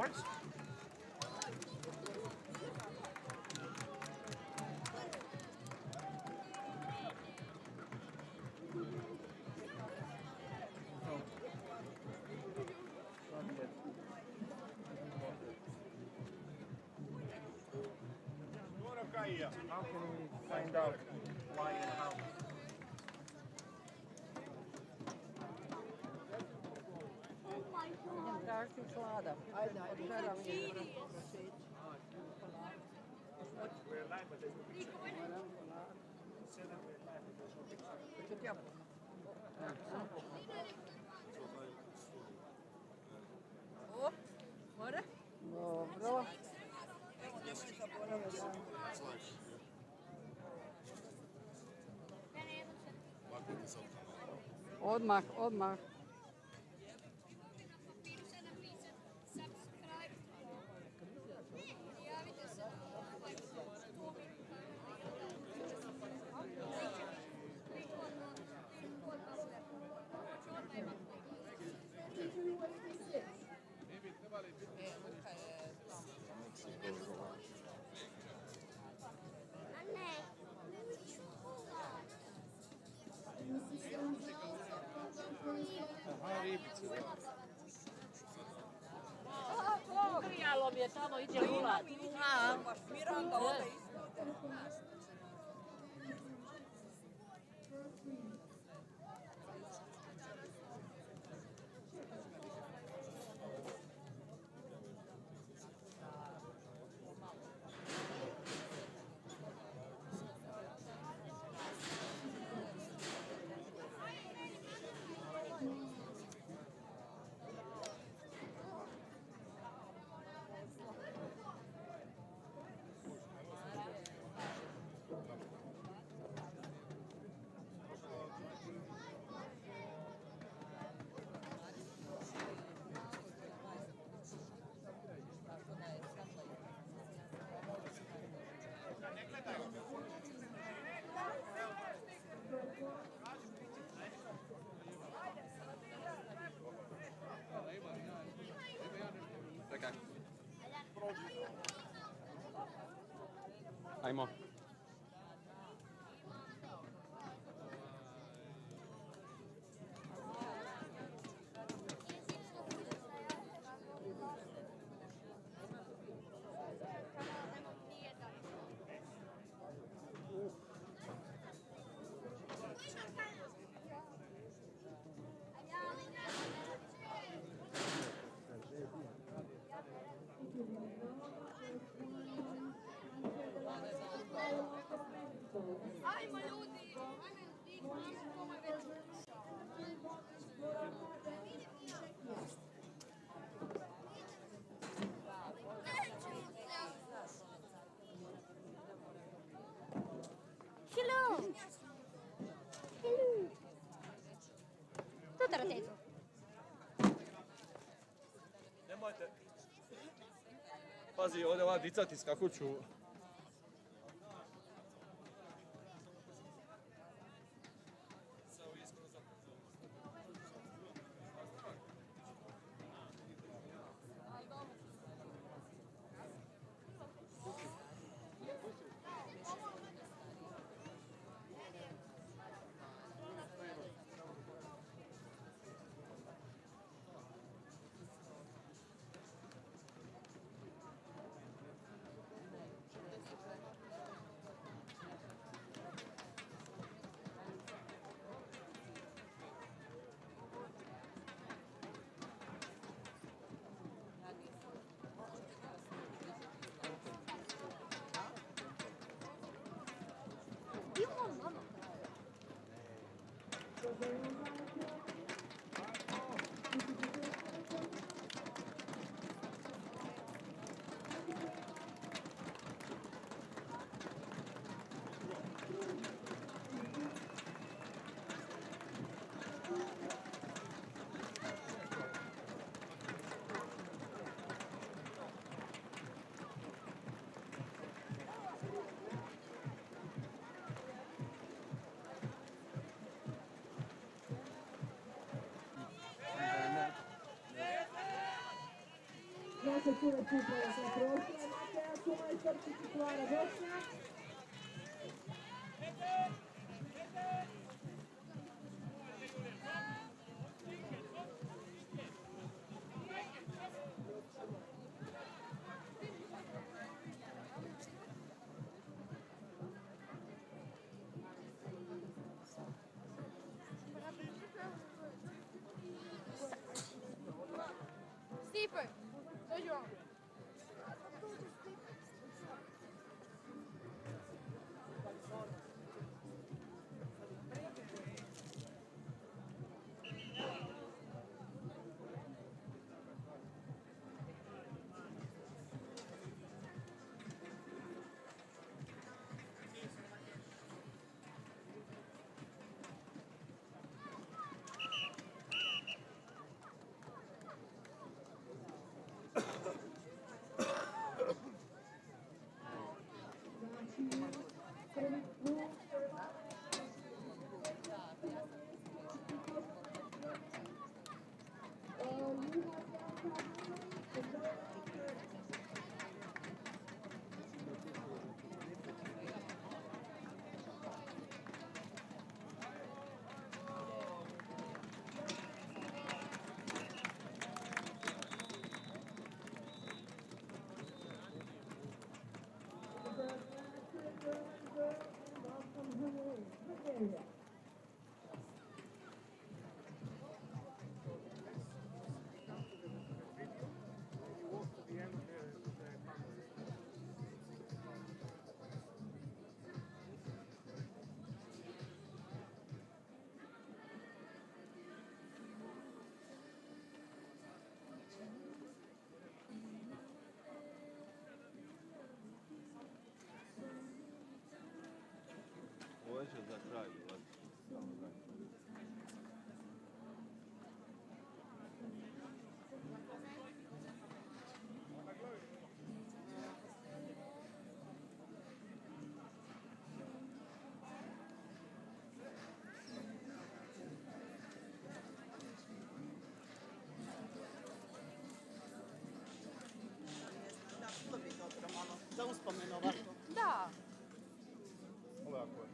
Backwards. How can we find out why and how? Tražiti slada. Ajde, odberam je. Op, more? Dobro. Odmah, odmah. Prijalo mi je tamo, ide ulat. Miranda ode isto. Ajmo. Ajmo ljudi, ajmo već. Hello. Hello. Tutto teco. Nemojte. Pazi, ovdje ova dica ti skakuću. se čuje upravo sa prostora, Mateja Šumajstor, titulara Ražanac. Stipe, dođi vam. Ovo će za kraj. Za uspomenu ovako. Da. Ovako je.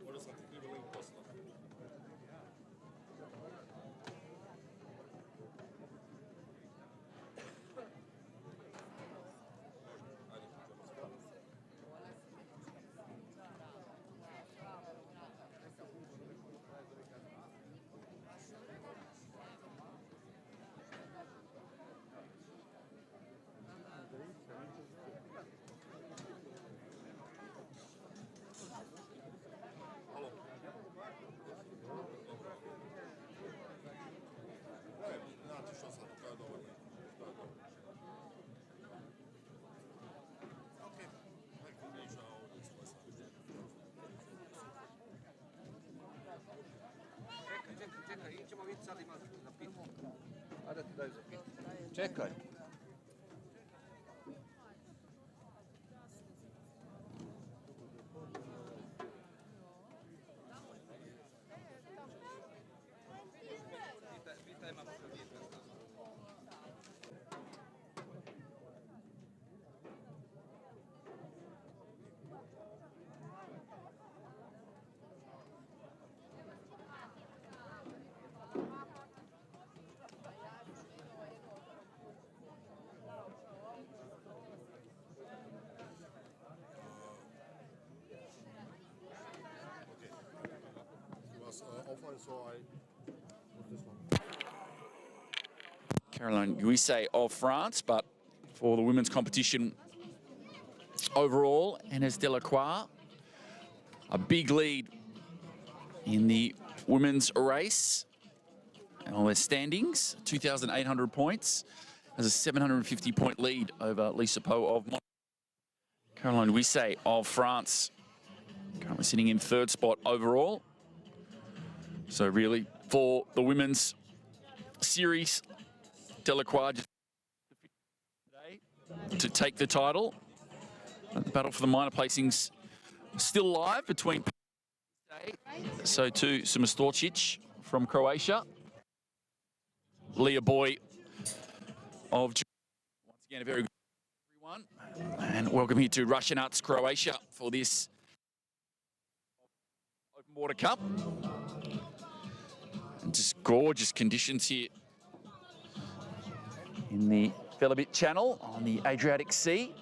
Možda sam ti krivi link poslao. Čekaj, ćemo vidjeti sad ima za pitu. A da ti daj za pitu. Čekaj. Pitaj ima što vidjeti. offline, so I put this one. Caroline Guisset of France, but for the women's competition overall, Inès Delacroix, a big lead in the women's race. And all their standings, 2,800 points, has a 750-point lead over Lisa Poe of Monaco. Caroline Guisset of France, currently sitting in third spot overall. So really, for the women's series, Delacroix just today to take the title. The battle for the minor placings still alive between so too Sumastorčić from Croatia, Leah Boy of Japan. Once again, a very good everyone, and welcome here to Ražanac, Croatia, for this open water cup. And just gorgeous conditions here in the Velebit Channel on the Adriatic Sea.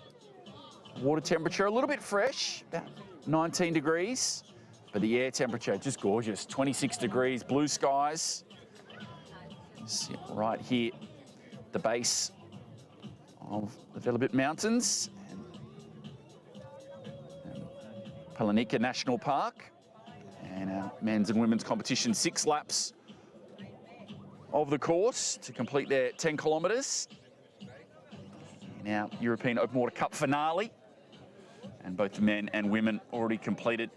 Water temperature a little bit fresh, about 19 degrees, but the air temperature just gorgeous, 26 degrees, blue skies. Sit right here, the base of the Velebit Mountains and Palanica National Park, and our men's and women's competition, 6 laps of the course to complete their 10 kilometres. In our European Open Water Cup finale, and both the men and women already completed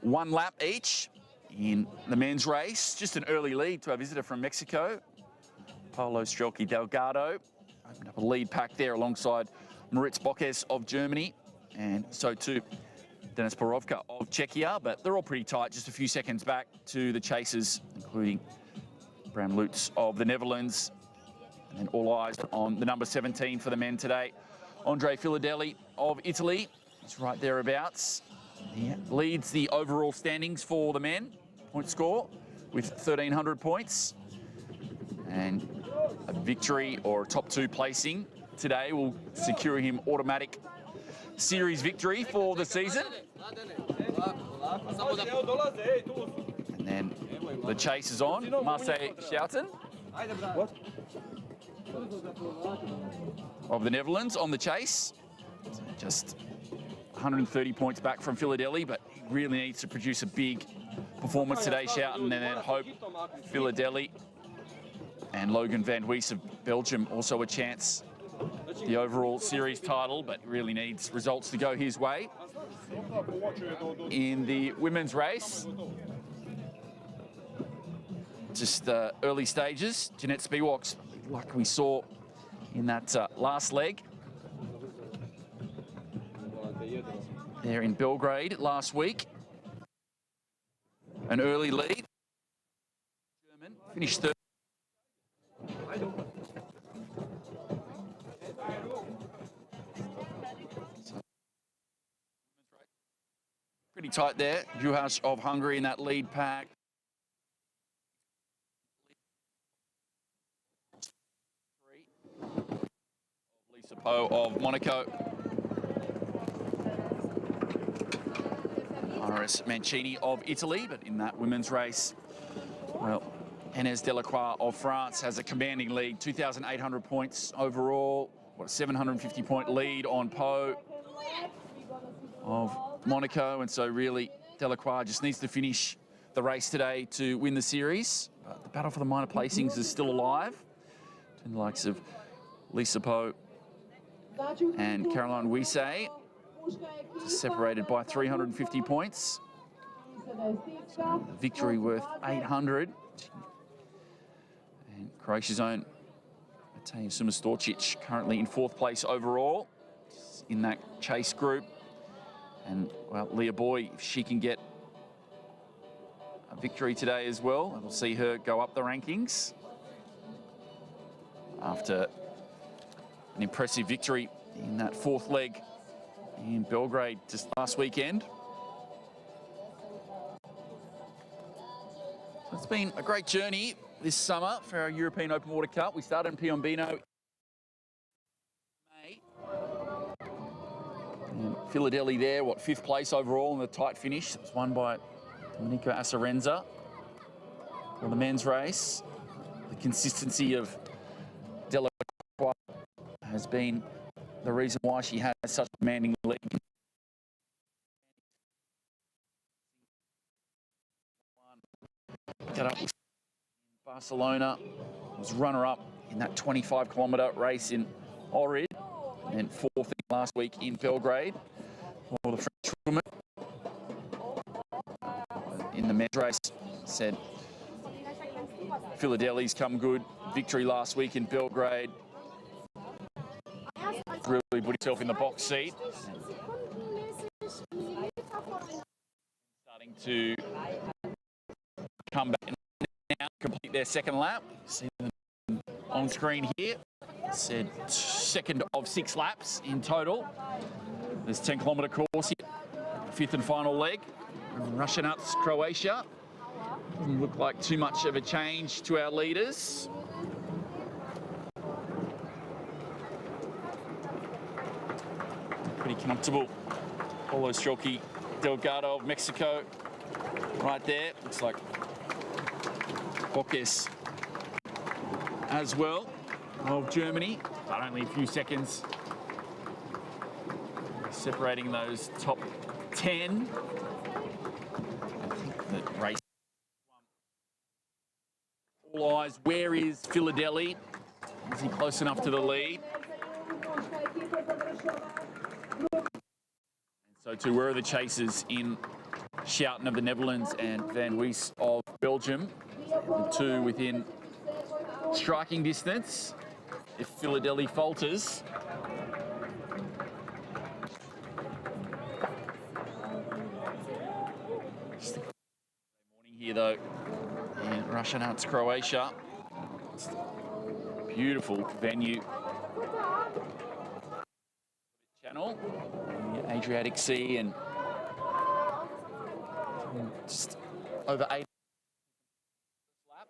1 lap each in the men's race. Just an early lead to our visitor from Mexico, Paulo Strelki Delgado. Opened up a lead pack there alongside Moritz Bocquez of Germany, and so too Denis Borovka of Czechia, but they're all pretty tight, just a few seconds back to the chasers, including Bram Lutz of the Netherlands. And then all eyes on the number 17 for the men today, Andre Filadelli of Italy. He's right thereabouts. He leads the overall standings for the men, point score, with 1,300 points. And a victory or a top 2 placing today will secure him automatic series victory for the season. And then the chase is on. Marseille Schouten of the Netherlands on the chase. Just 130 points back from Filadelli, but he really needs to produce a big performance today, Schouten, and then hope Filadelli and Logan van Wees of Belgium also a chance the overall series title, but really needs results to go his way. In the women's race, just early stages, Jeanette Spiewak's, like we saw in that last leg there in Belgrade last week. An early lead. German finished third. Pretty tight there. Juhas of Hungary in that lead pack. Lisa Poe of Monaco. Iris Mancini of Italy, but in that women's race, well, Inès Delacroix of France has a commanding lead, 2,800 points overall. What a 750-point lead on Poe of Monaco, and so really Delacroix just needs to finish the race today to win the series. But the battle for the minor placings is still alive, between the likes of Lisa Poe and Caroline Guisset, just separated by 350 points. So victory worth 800. And Croatia's own Matej Sumastorčić currently in 4th place overall in that chase group. And, well, Leah Boy, if she can get a victory today as well, it'll see her go up the rankings after an impressive victory in that 4th leg in Belgrade just last weekend. So it's been a great journey this summer for our European Open Water Cup. We started in Piombino in May. And Filadelli there, 5th place overall in the tight finish. It was won by Dominica Acerenza. for the men's race. The consistency of Della has been the reason why she has such a commanding lead. Got up in Barcelona, was runner-up in that 25-kilometre race in Ohrid, and then fourth last week in Belgrade for the French woman. In the men's race, said Philadelphia's come good. Victory last week in Belgrade. Really put himself in the box seat. Starting to come back now, complete their second lap. See them on screen here. Said second of 6 laps in total. This 10-kilometre course here, fifth and final leg. Ražanac, Croatia. Doesn't look like too much of a change to our leaders. Pretty comfortable. Paulo Strelke Delgado of Mexico right there. Looks like Bocques as well of Germany, but only a few seconds separating those top 10. I think the race. All eyes, where is Philadelphia? Is he close enough to the lead? And so too, where are the chasers in Schouten of the Netherlands and Van Wees of Belgium? The two within striking distance. If Philadelphia falters, morning here though in Ražanac, Croatia. Beautiful venue. Channel, the Adriatic Sea, and just over 8 lap.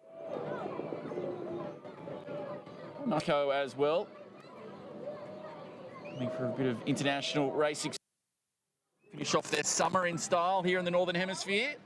Monaco as well. Coming for a bit of international racing. Finish off their summer in style here in the Northern Hemisphere.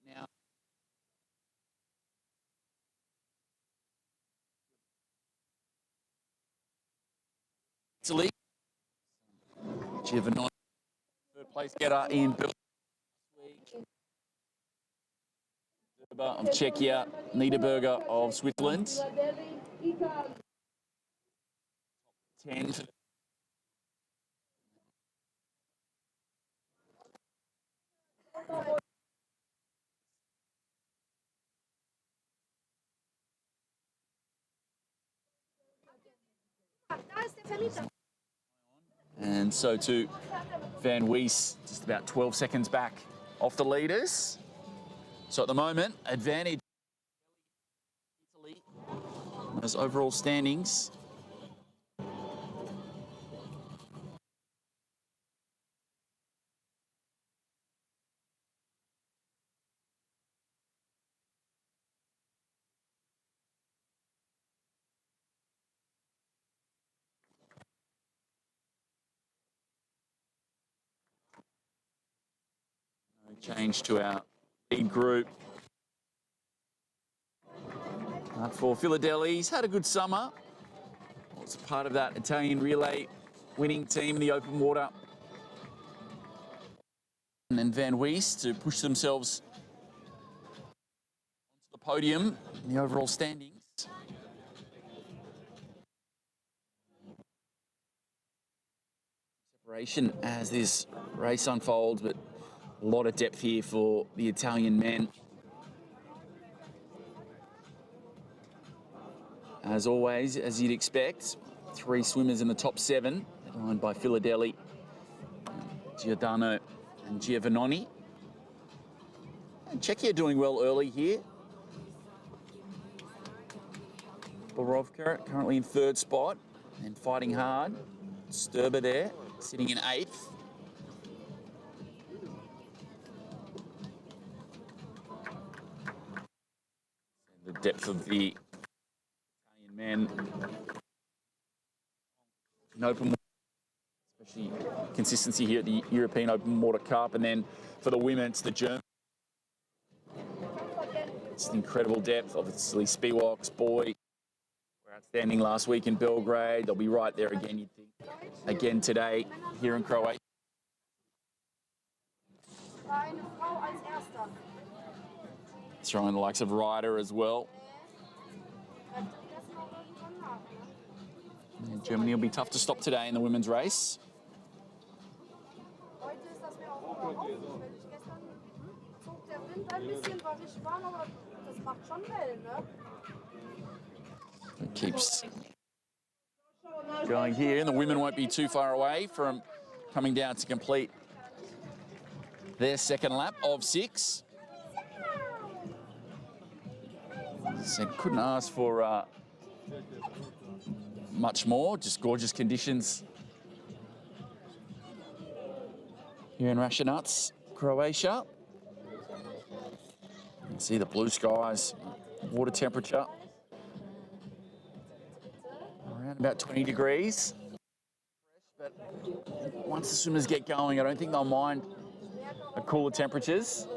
Now, Italy, Giovanni, third place getter in Belgium this week. Of Czechia, Niederberger of Switzerland. 10 for and so too, Van Wees just about 12 seconds back off the leaders. So at the moment, advantage Italy. Those overall standings. Change to our lead group. For Philadelphia, he's had a good summer. It's part of that Italian relay winning team in the open water. And then Van Wees to push themselves onto the podium in the overall standings. Separation as this race unfolds, but a lot of depth here for the Italian men. As always, as you'd expect, 3 swimmers in the top 7, headlined by Philadelphia. Giordano and Giovanni. And Czechia doing well early here. Borovka currently in 3rd spot and fighting hard. Sturba there, sitting in 8th. The depth of the Italian men in open, especially consistency here at the European Open Water Cup, and then for the women, it's the German. It's an incredible depth. Obviously, Spiewak's boy were outstanding last week in Belgrade. They'll be right there again, you'd think. Again today here in Croatia. Throwing the likes of Ryder as well. And Germany will be tough to stop today in the women's race. It keeps going here, and the women won't be too far away from coming down to complete their 2nd lap of 6. So couldn't ask for much more, just gorgeous conditions here in Ražanac, Croatia. You can see the blue skies, water temperature around about 20 degrees. But once the swimmers get going, I don't think they'll mind the cooler temperatures.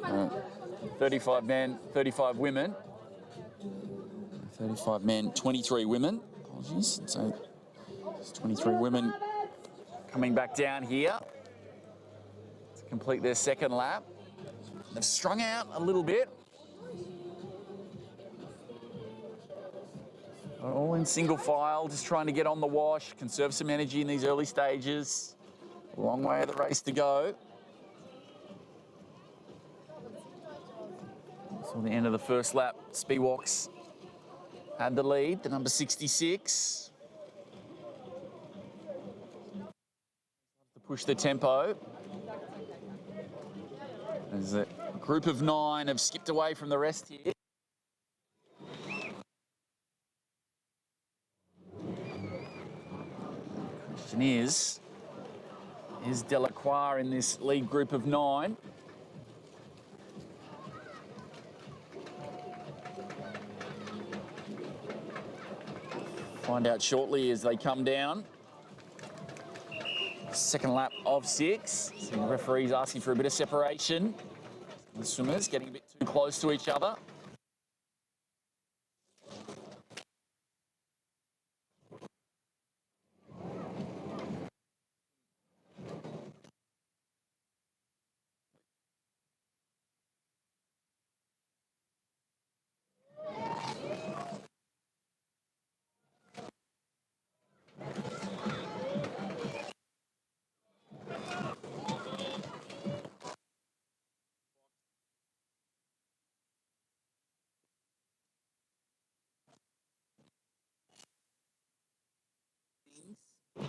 Uh, 35 men, 35 women. 35 men, 23 women. Apologies. So there's 23 women coming back down here to complete their 2nd lap. They've strung out a little bit. All in single file, just trying to get on the wash, conserve some energy in these early stages. A long way of the race to go. So the end of the 1st lap, Spiewak's had the lead, the number 66. To push the tempo. As a group of 9 have skipped away from the rest here. Question is Delacroix in this lead group of 9? Find out shortly as they come down. 2nd lap of 6. So the referee's asking for a bit of separation. The swimmers getting a bit too close to each other.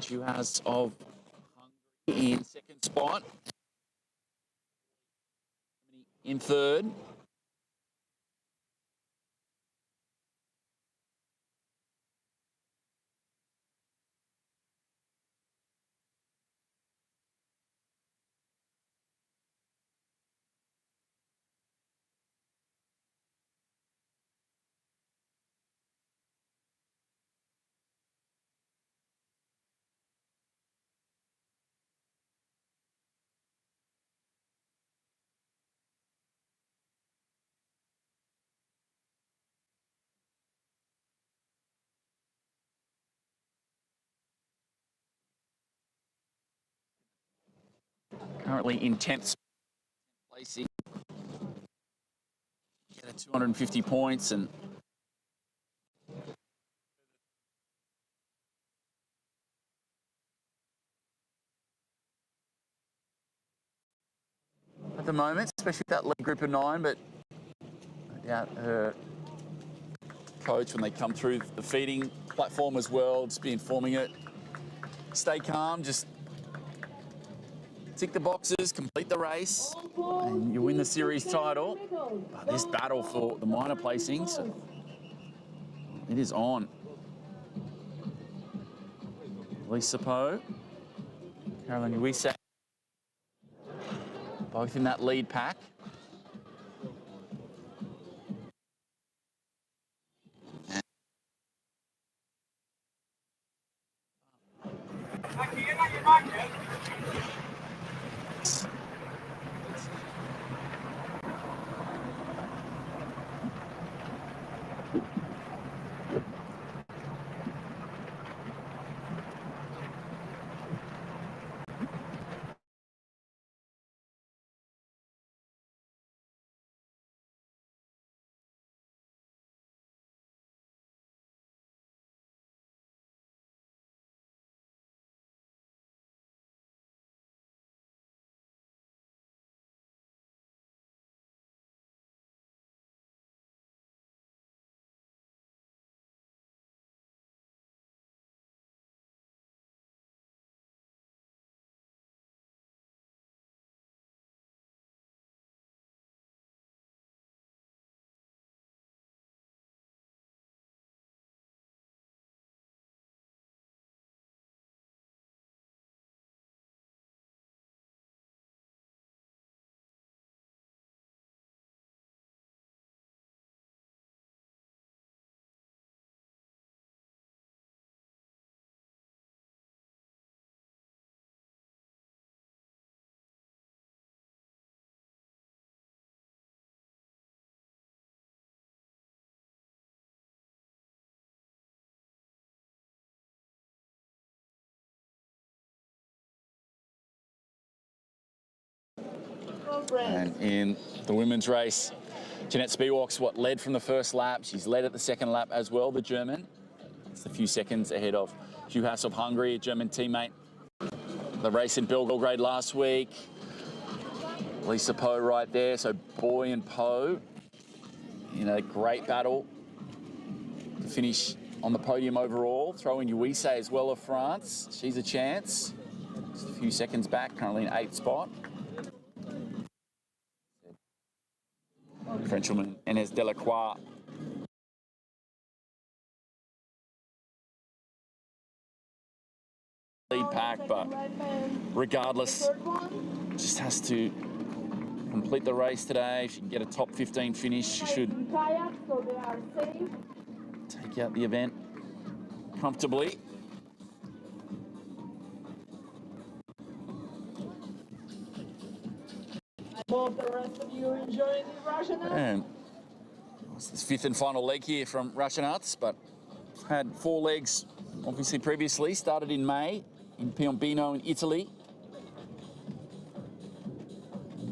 Juhas of Hungary in 2nd spot. In 3rd. Currently in 10th placing. Get a 250 points and at the moment, especially with that lead group of 9, but no doubt her coach when they come through the feeding platform as well, just be informing it. Stay calm, just tick the boxes, complete the race, and you win the series title. But this battle for the minor placings, it is on. Lisa Poe, Caroline Uise, both in that lead pack. And in the women's race, Jeanette Spiewak's led from the first lap. She's led at the second lap as well, the German. It's a few seconds ahead of Juhas of Hungary, a German teammate. The race in Belgrade last week. Lisa Poe right there. So Boy and Poe in a great battle to finish on the podium overall. Throw in Uise as well of France. She's a chance. Just a few seconds back, currently in 8th spot. Frenchwoman Inez Delacroix. Lead pack, but regardless, just has to complete the race today. If she can get a top 15 finish, she should take out the event comfortably. Hope the rest of you enjoy the Ražanac. And it's the 5th and final leg here from Ražanac, but had 4 legs obviously previously. Started in May in Piombino in Italy.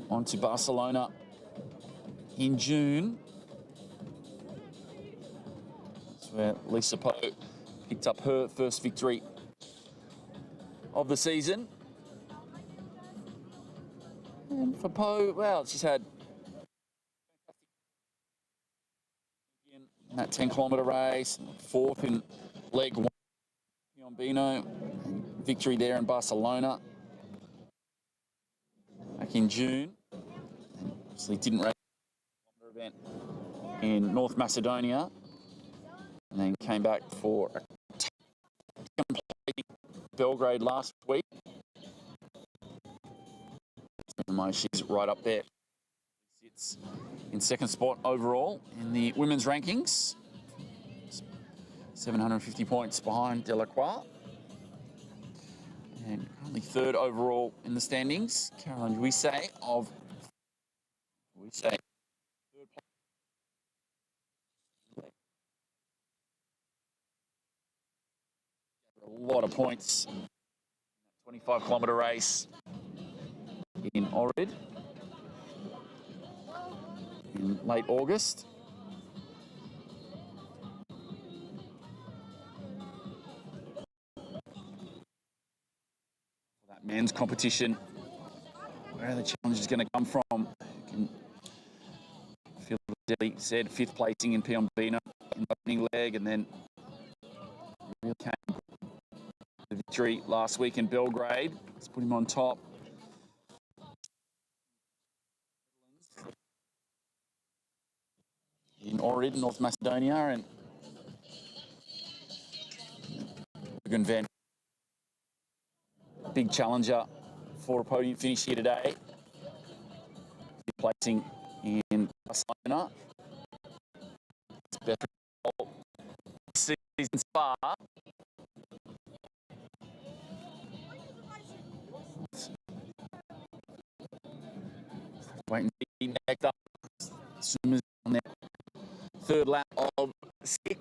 On to Barcelona in June. That's where Lisa Poe picked up her first victory of the season. And for Poe, well, she's had that 10-kilometre race, 4th in leg 1, Piombino, victory there in Barcelona back in June. Obviously didn't race the event in North Macedonia, and then came back for a Belgrade last week. She's right up there. Sits in 2nd spot overall in the women's rankings. 750 points behind Delacroix. And currently 3rd overall in the standings. Caroline Uise of Uise. A lot of points. 25-kilometre race in Ohrid in late August. That men's competition, where the challenge is going to come from. You can feel, said 5th placing in Piombino. in the opening leg, and then really came the victory last week in Belgrade. Let's put him on top. In Ohrid, North Macedonia, and Van, big challenger for a podium finish here today. Placing in Barcelona. It's best result season far. Wait and see next up. Swimmers on their third lap of 6.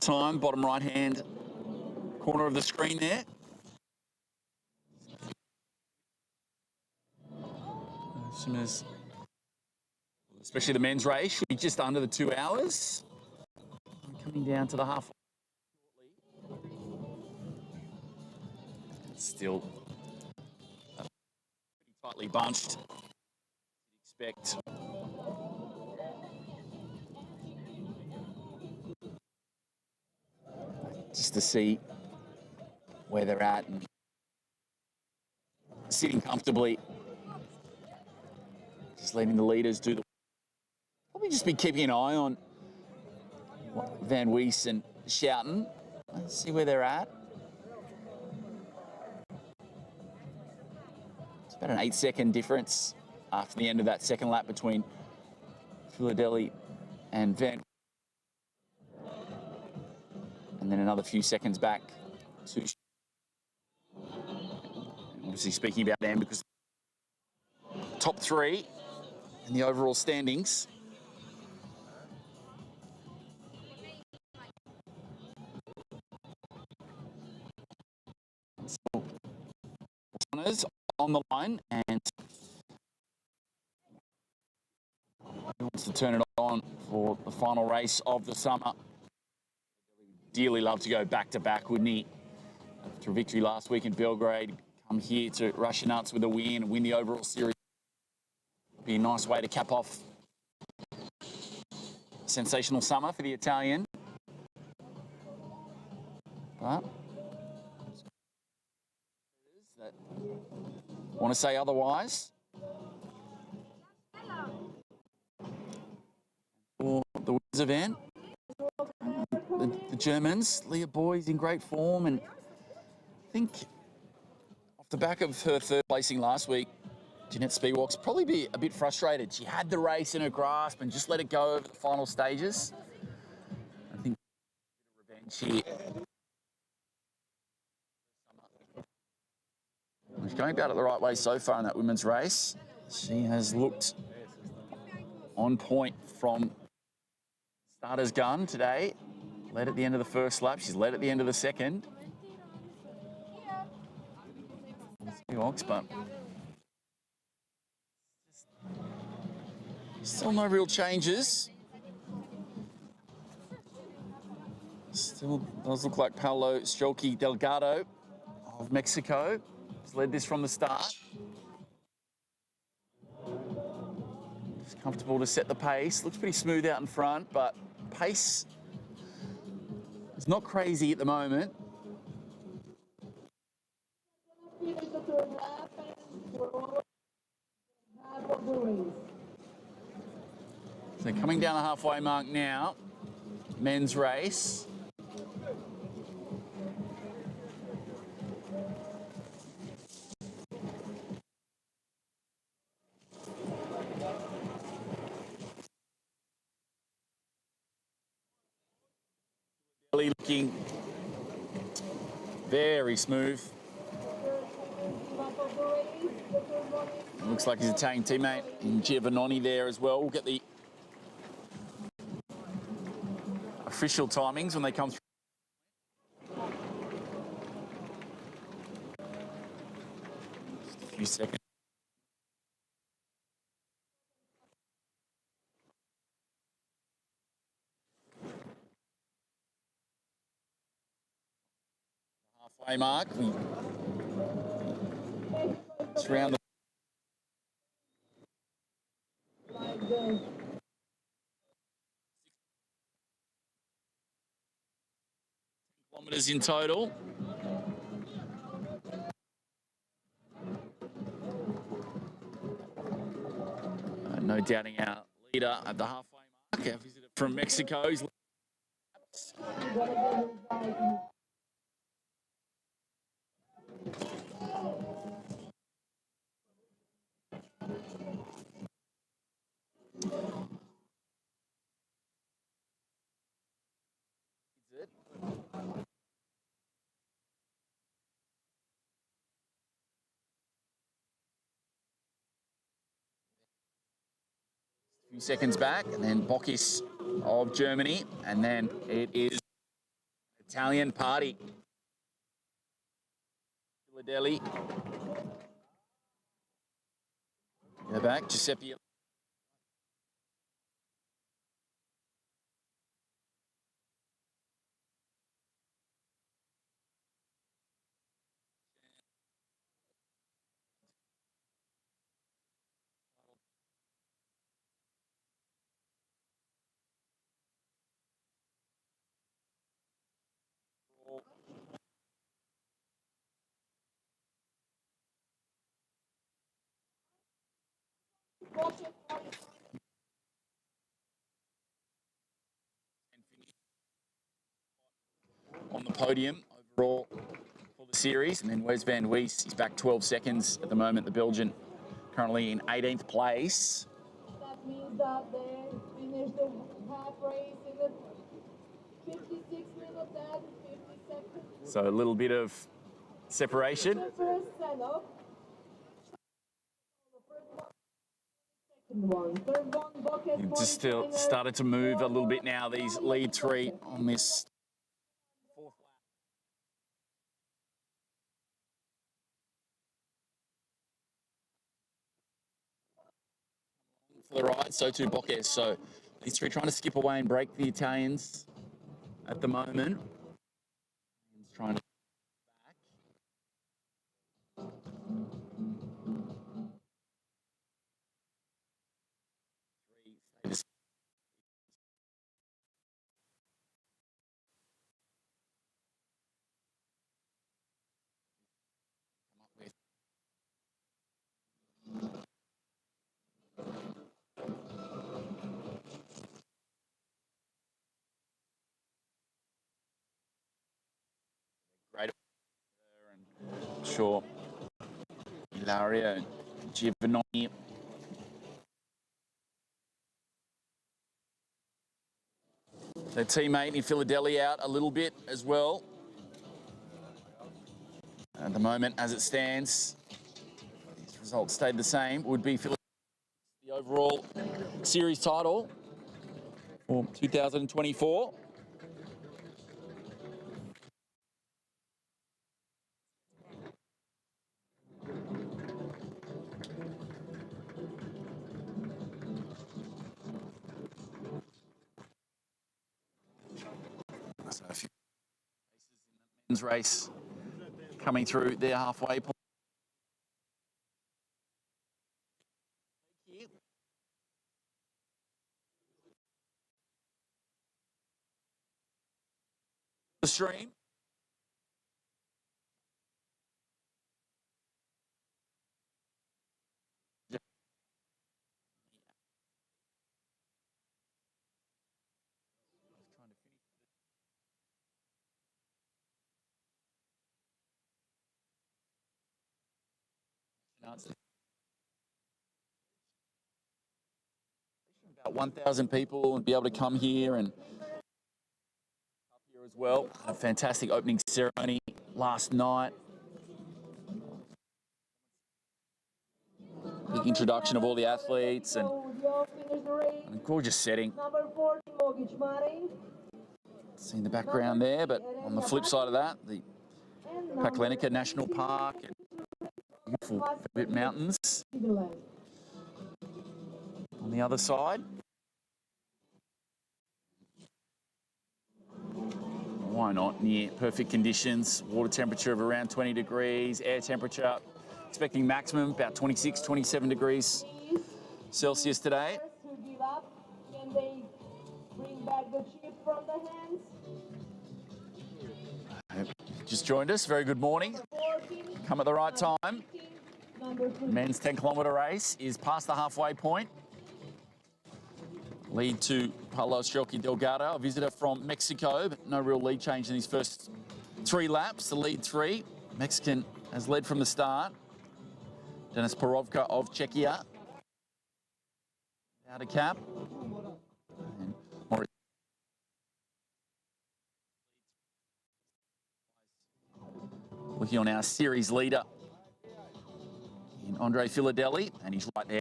Time, bottom right hand corner of the screen there. Swimmers, especially the men's race, should be just under the 2 hours. Coming down to the halfway. Still pretty tightly bunched. Expect just to see where they're at and sitting comfortably. Just letting the leaders do the. Probably just be keeping an eye on Van Wees and Schouten. Let's see where they're at. It's about an 8-second difference after the end of that second lap between Philadelphia and Van. And then another few seconds back to. Obviously speaking about them because top 3 in the overall standings. So, on the line, and he wants to turn it on for the final race of the summer. Dearly love to go back to back, wouldn't he? After a victory last week in Belgrade, come here to Ražanac with a win and win the overall series. Be a nice way to cap off a sensational summer for the Italian. But that want to say otherwise. For the winners event, the Germans, Leah Boy's in great form, and I think off the back of her third placing last week, Jeanette Spiewak's probably be a bit frustrated. She had the race in her grasp and just let it go over the final stages. I think revenge here. She's going about it the right way so far in that women's race. She has looked on point from starter's gun today. Led at the end of the first lap. She's led at the end of the second. Spiewak's, but still no real changes. Still does look like Paulo Strelke Delgado of Mexico has led this from the start. Just comfortable to set the pace. Looks pretty smooth out in front, but pace is not crazy at the moment. So coming down the halfway mark now, men's race. Looking very smooth. Looks like his Italian teammate in Giovannoni there as well. We'll get the official timings when they come through. Just a few seconds. Halfway mark. It's around the Like this. kilometres in total. No doubting our leader at the halfway mark. Our visitor from Mexico is a few seconds back, and then Bocchis of Germany, and then it is Italian party. Philadelphia. Go back, Giuseppe. On the podium overall for the series, and then Wes van Wees is back 12 seconds at the moment. The Belgian currently in 18th place. That means that they finished the half race in the 56 minutes and 50 seconds. So a little bit of separation. The first setup. Third one, Bucket, Just still started to move a little bit now, these lead three on this fourth lap. For the right, so too Bocchis. So these three trying to skip away and break the Italians at the moment. He's trying to back. Three, stay great. And sure, Ilaria and Giovanni. Their teammate in Philadelphia out a little bit as well. At the moment, as it stands, these results stayed the same. Would be Philadelphia the overall series title for 2024. So a few races in the men's race coming through their halfway point. The stream. About 1,000 people and be able to come here and up here as well. A fantastic opening ceremony last night. Big introduction of all the athletes and a gorgeous setting. Number 40, Mogic Marin. See in the background there, but on the flip side of that, the Paklenica National Park and beautiful mountains on the other side. Why not? Near perfect conditions, water temperature of around 20 degrees, air temperature Expecting maximum about 26, 27 degrees Celsius today. Who give up? Can they bring back the chip from the hands? Just joined us. Very good morning. 14, Come at the right time. number 3. Men's 10-kilometre race is past the halfway point. Lead to Paulo Strelki Delgado, a visitor from Mexico, but no real lead change in his first 3 laps. The lead 3, Mexican has led from the start. Denis Porovka of Czechia. Out of cap. And Maurice looking on our series leader in Andre Filadelli, and he's right there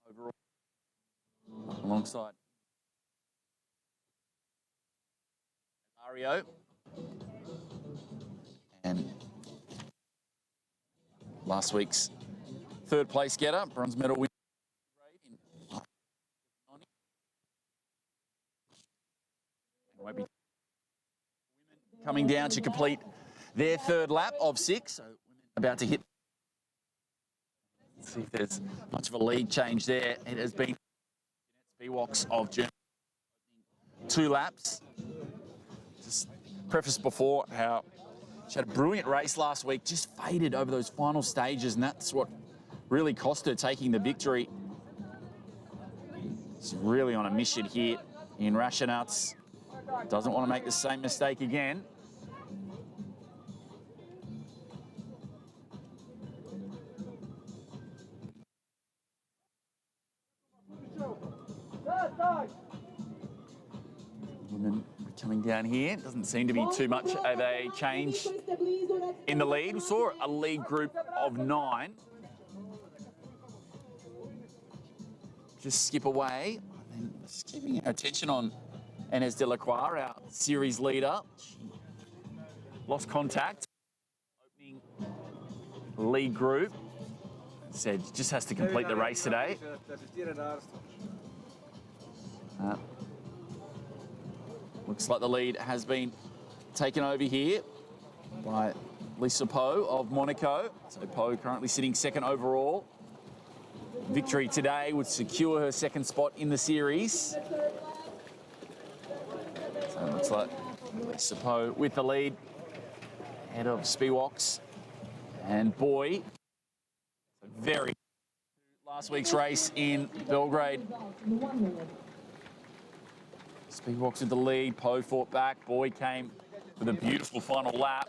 overall alongside Mario and last week's third place getter, bronze medal winner. Won't be coming down to complete their third lap of 6. So women about to hit. Let's see if there's much of a lead change there. It has been Speewoks of Germany 2 laps. Just prefaced before how she had a brilliant race last week, just faded over those final stages, and that's what really cost her taking the victory. She's really on a mission here in Ražanac. Doesn't want to make the same mistake again. Women coming down here. Doesn't seem to be too much of a change in the lead. We saw a lead group of 9 just skip away. And then just keeping our attention on Inés de la Croix, our series leader. She lost contact. Opening lead group. Said just has to complete the race today. Looks like the lead has been taken over here by Lisa Poe of Monaco. So Poe currently sitting 2nd overall. Victory today would secure her 2nd spot in the series. So it looks like Lisa Poe with the lead, ahead of Speewoks and Boy. Very last week's race in Belgrade. Speewoks with the lead, Poe fought back, Boy came with a beautiful final lap.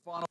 Final.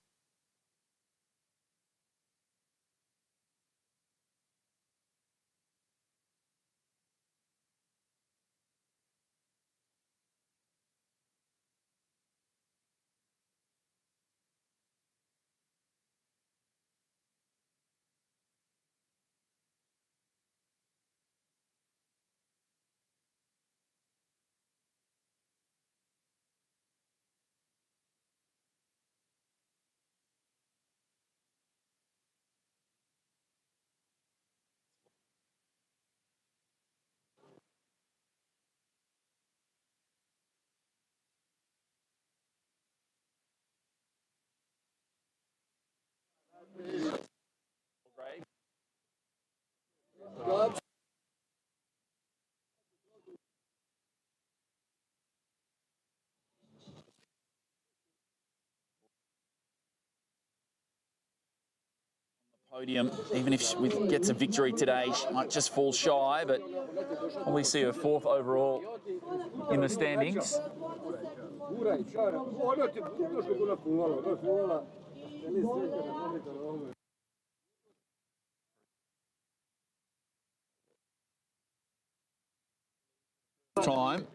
Podium, even if she gets a victory today, she might just fall shy, but probably see her 4th overall in the standings. time.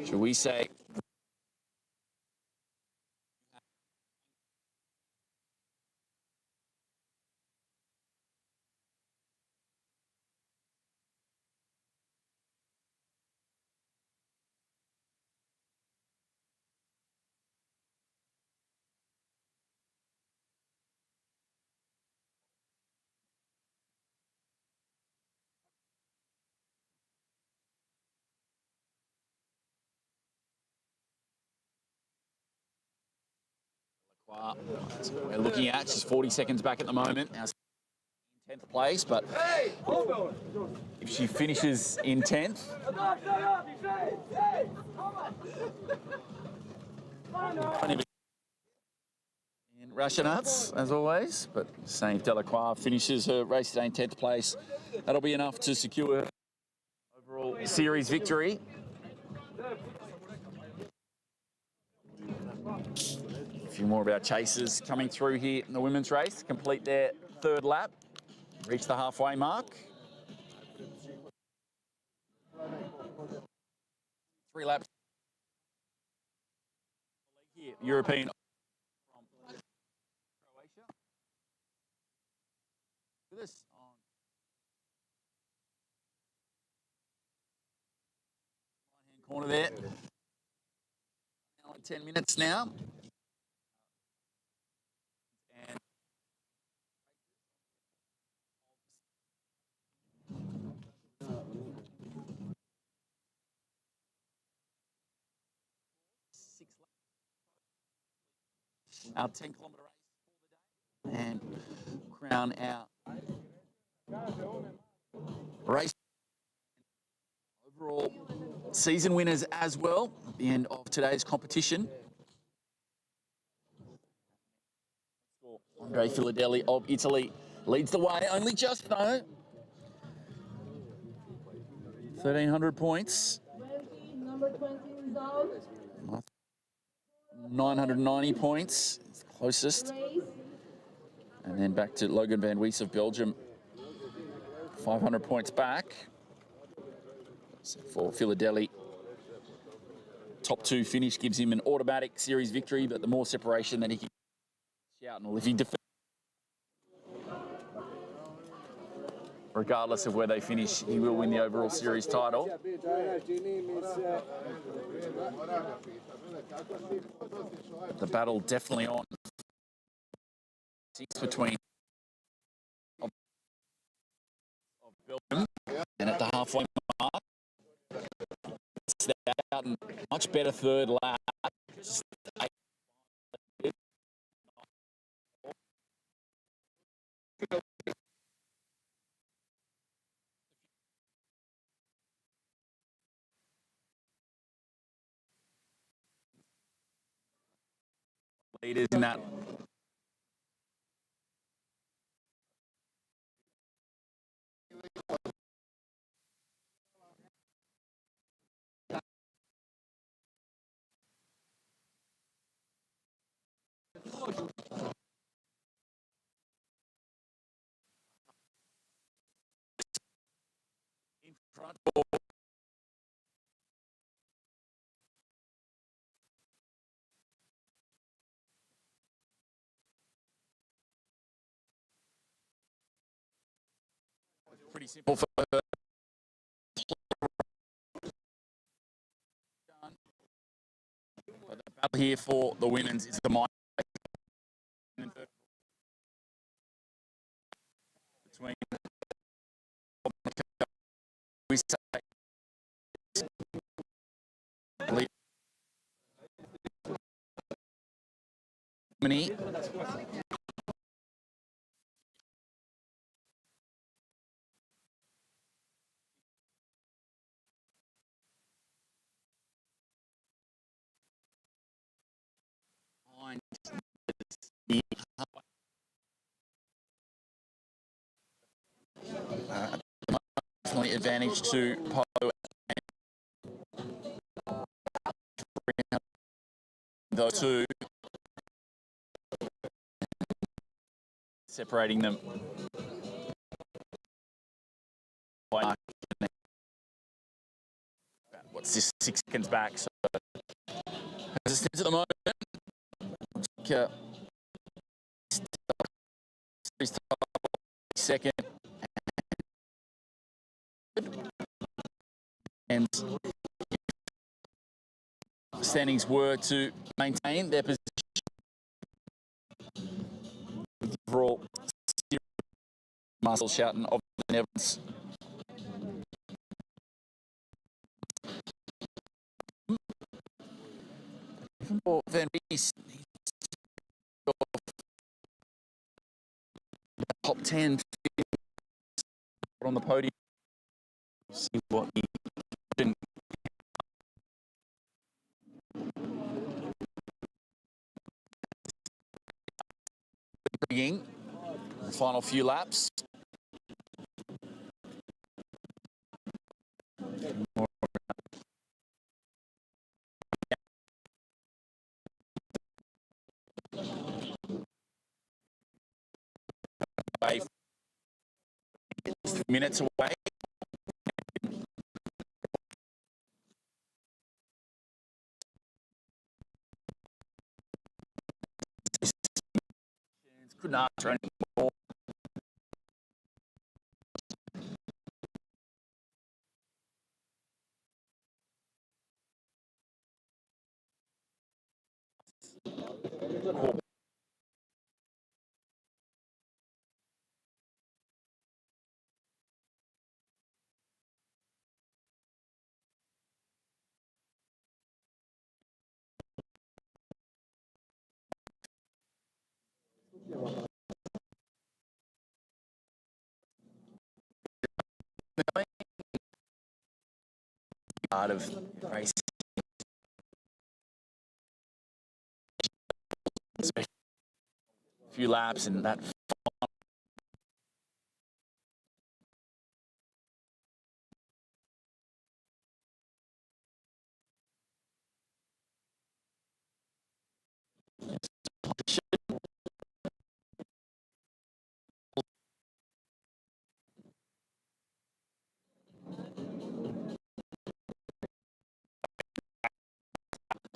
Shall we say? We're looking at she's 40 seconds back at the moment. Now 10th place, but if she finishes in 10th, in Ražanac, as always, but Saint Delacroix finishes her race today in 10th place. That'll be enough to secure her overall series victory. A few more of our chasers coming through here in the women's race, complete their third lap, reach the halfway mark. 3 laps. Here, European from Croatia. With us on right-hand corner there. Now in 10 minutes now. And our 10-kilometre race for the day and crown our race overall season winners as well at the end of today's competition. Andre Filadelli of Italy leads the way, only just though. 1,300 points. 20, number 20 is out. 990 points, it's the closest. Race. And then back to Logan van Wees of Belgium, 500 points back. So for Filadelli, top 2 finish gives him an automatic series victory, but the more separation that he can shout, and if he defends, regardless of where they finish, he will win the overall series title. The battle definitely on. 6 between of Belgium, and at the halfway mark, it's out and much better third lap. Leaders in that. In front. Pretty simple for her. But the battle here for the women's is the mind between we say Germany. Definitely advantage to Po those two, separating them by what's this, 6 seconds back. So as it stands at the moment, second, and standings were to maintain their position with the overall Marcel Schouten of the Netherlands. For Van Bees, top 10 on the podium. See what he did. The final few laps. Minutes away. Couldn't answer anymore. Part of race. A few laps and that.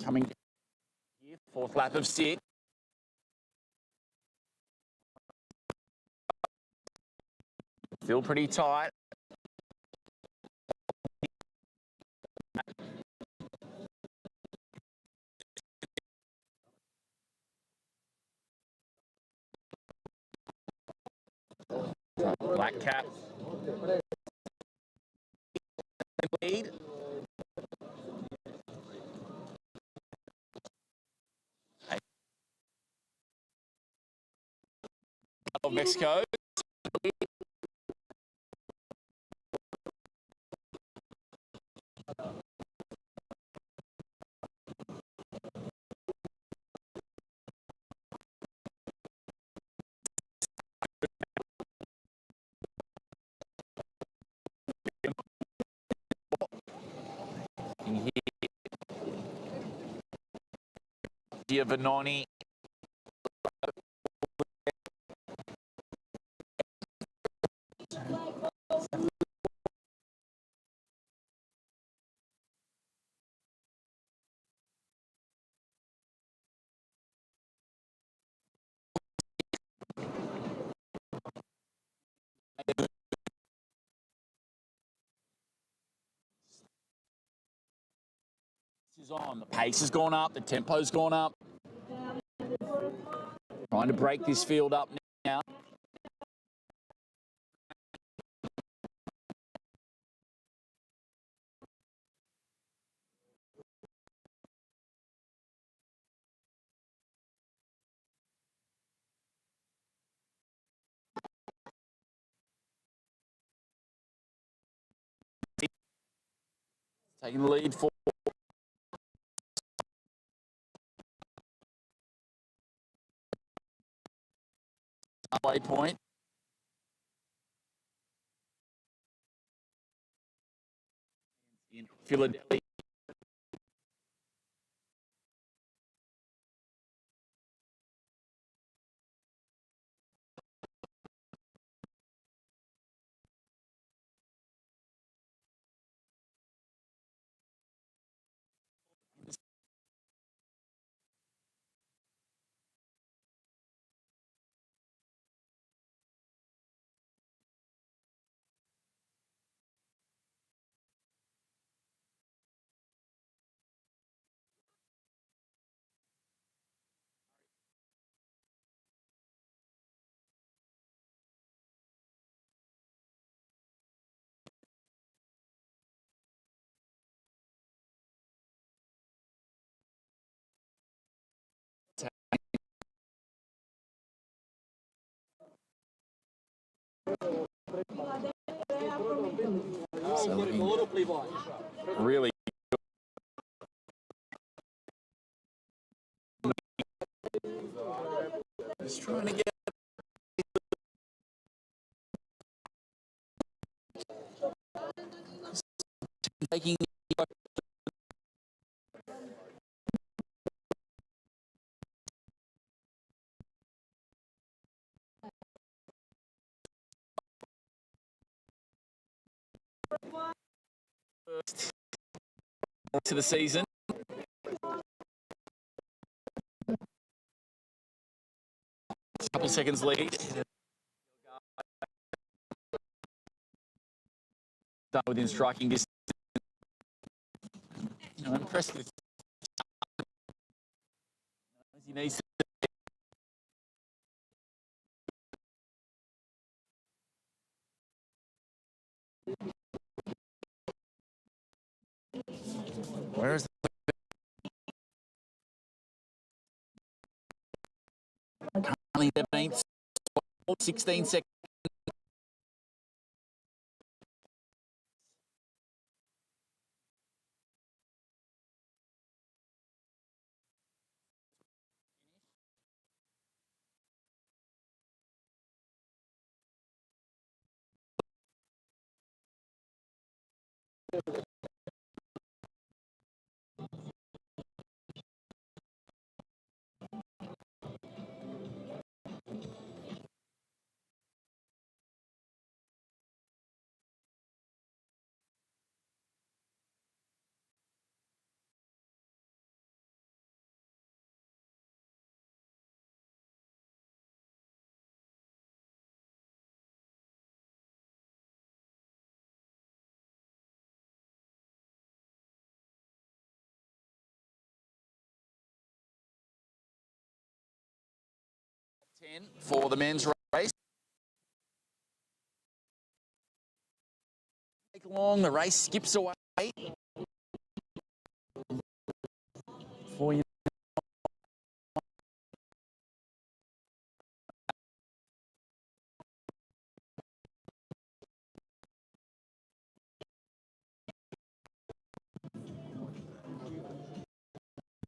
Coming here, 4th lap of 6. Still pretty tight. Black cap. Lead. Of Mexico. Giovannoni. Is on. The pace has gone up, the tempo's gone up. Trying to break this field up now. Taking the lead for halfway point. In Philadelphia. Really just trying to get taking first to the season. A couple seconds lead. Done within striking distance. I'm impressed with as he needs to. Where is currently 17th, 16 seconds. For the men's race. Take long, the race skips away. For you.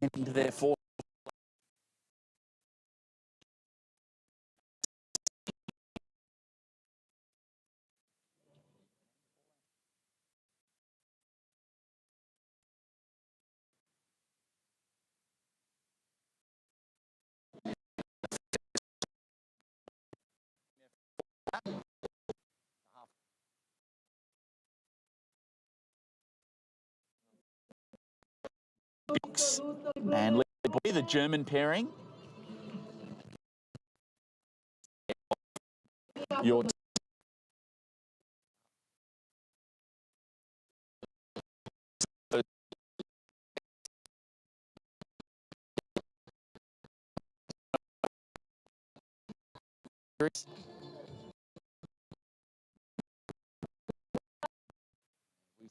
Into their fourth. And the German pairing. Your we'd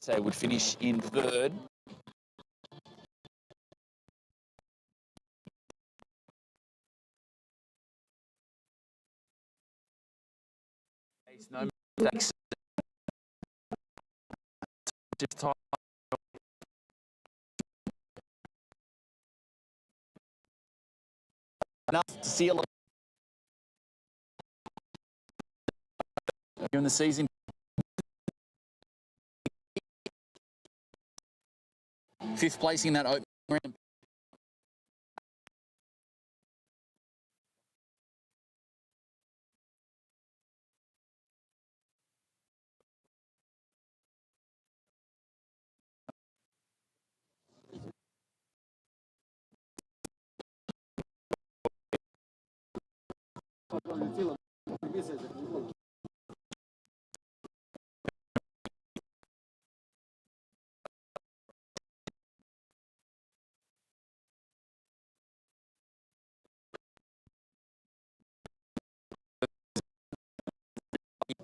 say would finish in third. No mistakes. Enough to seal in the season. Fifth place in that open round.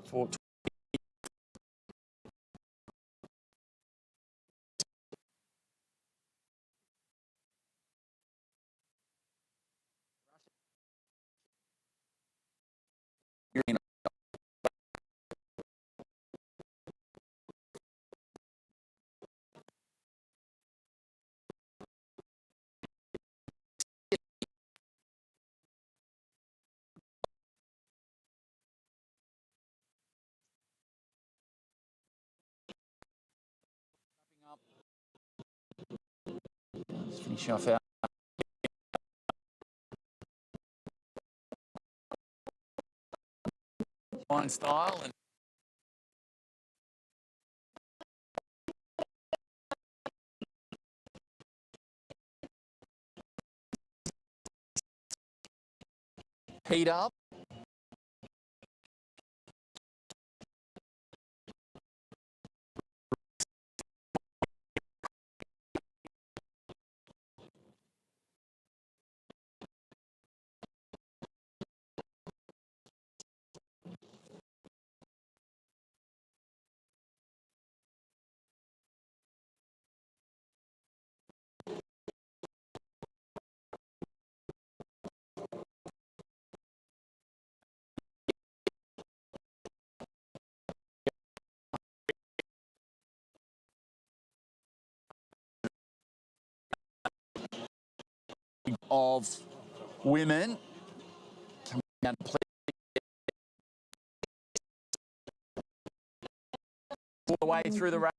For Finish off our fine style and heat up. Of women coming down to play all the way through the race.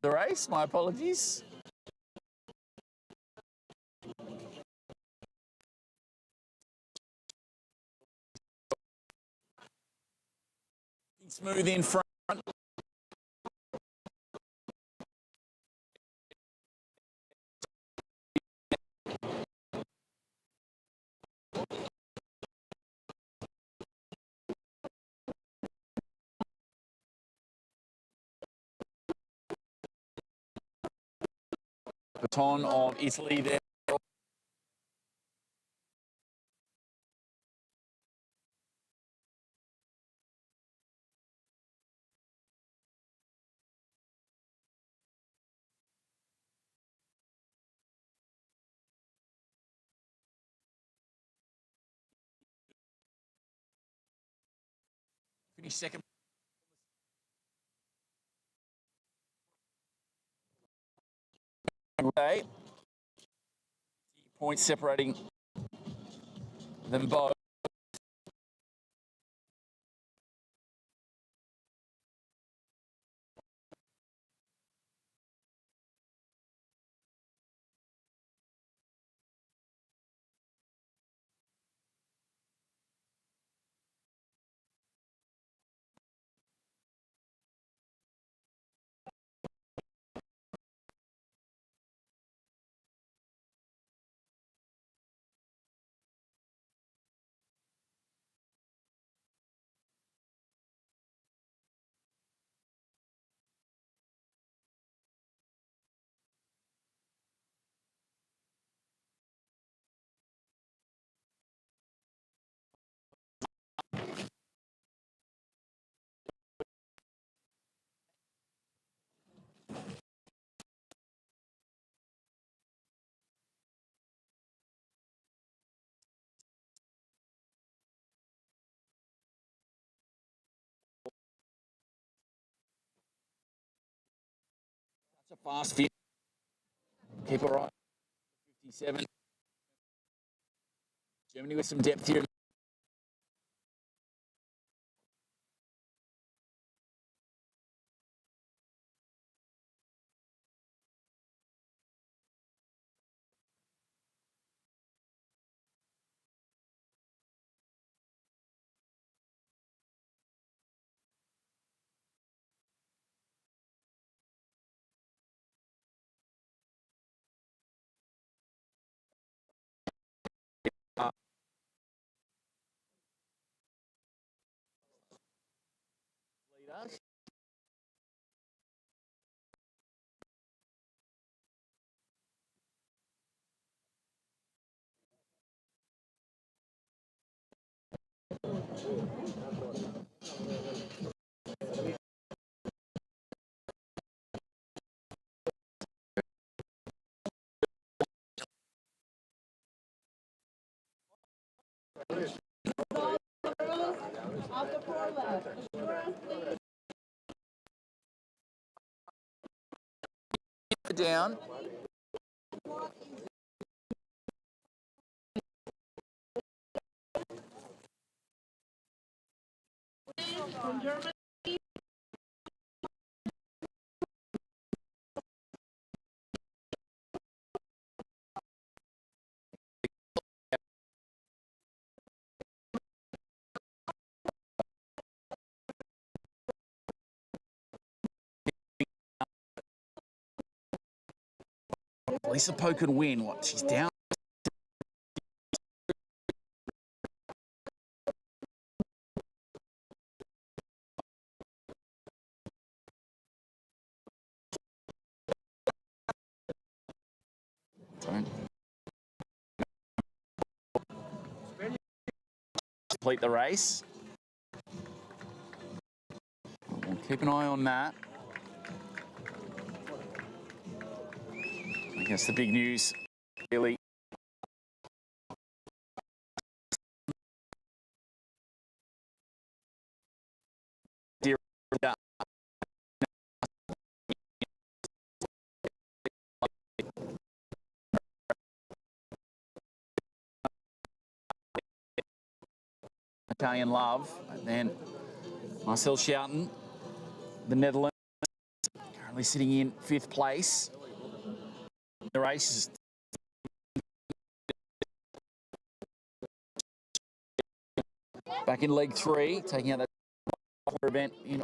The race, my apologies. Smooth in front. Baton of Italy there. Finish second. Points separating them both. That's a fast fit. Keep it right. 57. Germany with some depth here. After 4 laps, assurance, please. Down. From Germany. Lisa Poe can win. What? She's down. Complete the race. We'll keep an eye on that. I guess the big news, really. Italian Love, and then Marcel Schouten, the Netherlands, currently sitting in 5th place. The race is back in leg 3, taking out that event in.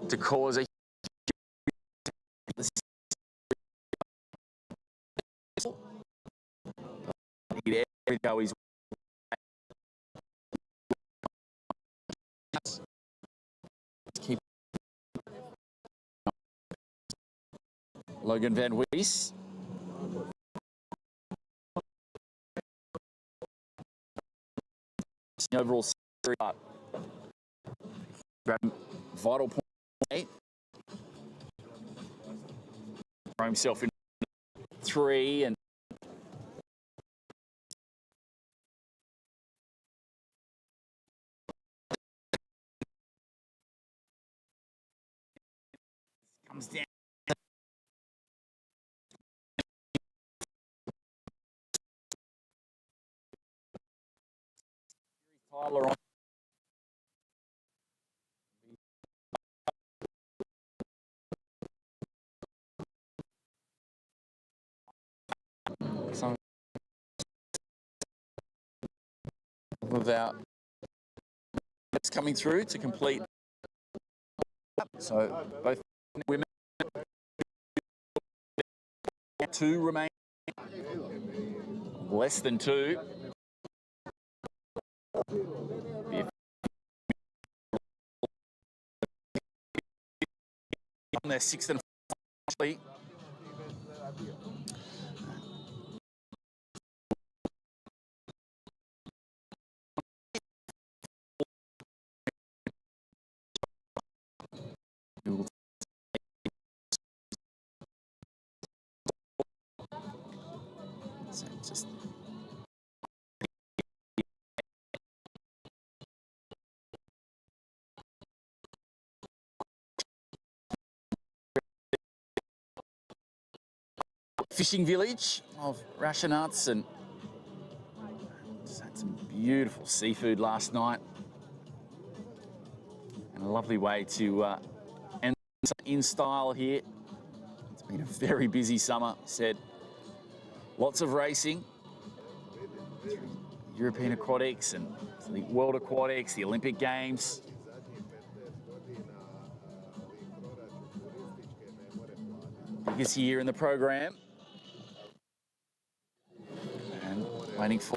To cause a every go his keep Logan Van Wees. Overall series, vital point 8. Throw himself in 3 and comes down. Tyler on. Some without coming through to complete. So both women, 2 remain, less than 2. On their 6th and finally. Just fishing village of Ražanac, and just had some beautiful seafood last night, and a lovely way to end in style here. It's been a very busy summer, said. Lots of racing, European Aquatics and the World Aquatics, the Olympic Games. Biggest year in the program. And waiting for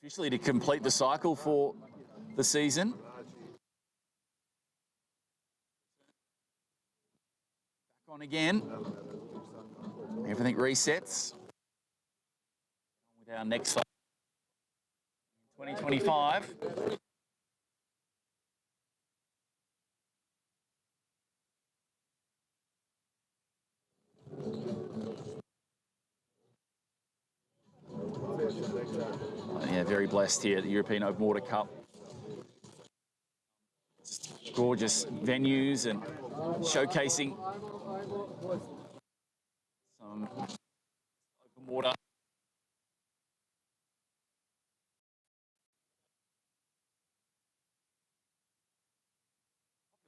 officially to complete the cycle for the season. Back on again. Everything resets. With our next cycle, 2025. Yeah, very blessed here at the European Open Water Cup. Gorgeous venues and showcasing some open water.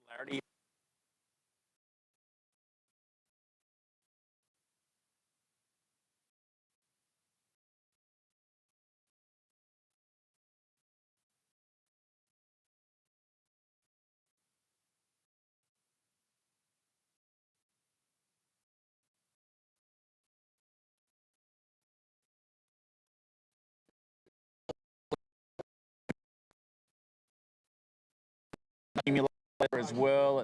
Popularity. As well.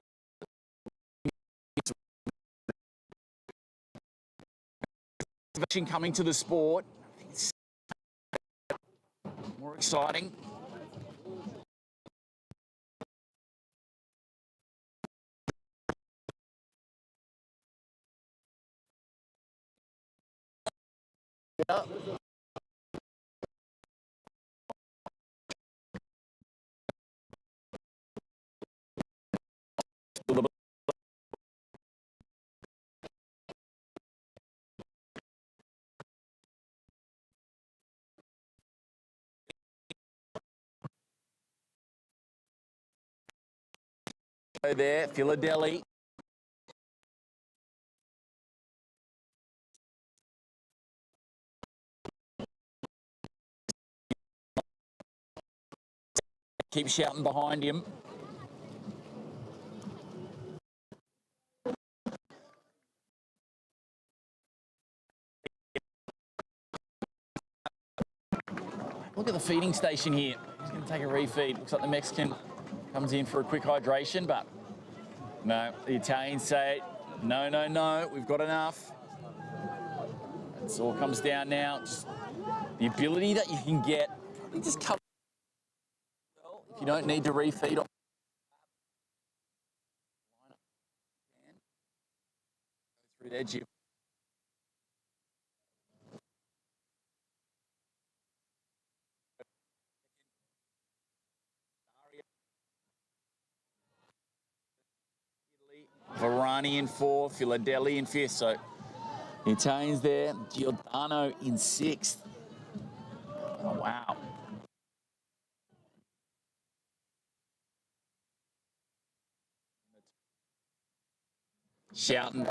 Coming to the sport, it's more exciting. Yeah. There, Philadelphia. Keep shouting behind him. Look at the feeding station here. He's going to take a refeed. Looks like the Mexican comes in for a quick hydration, but no, the Italians say, no, no, no, we've got enough. It all comes down now. Just the ability that you can get, probably just cover if you don't need to refeed on. Through there, Jim. Varani in fourth, Philadelphia in fifth. So the Italians there, Giordano in sixth. Oh, wow. Shouting.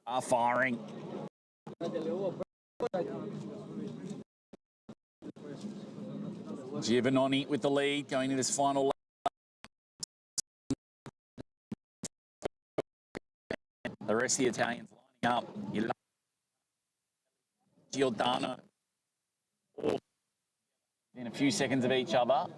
Are firing. Giovanni with the lead going into this final lap. The rest of the Italians lining up. Giordano. In a few seconds of each other.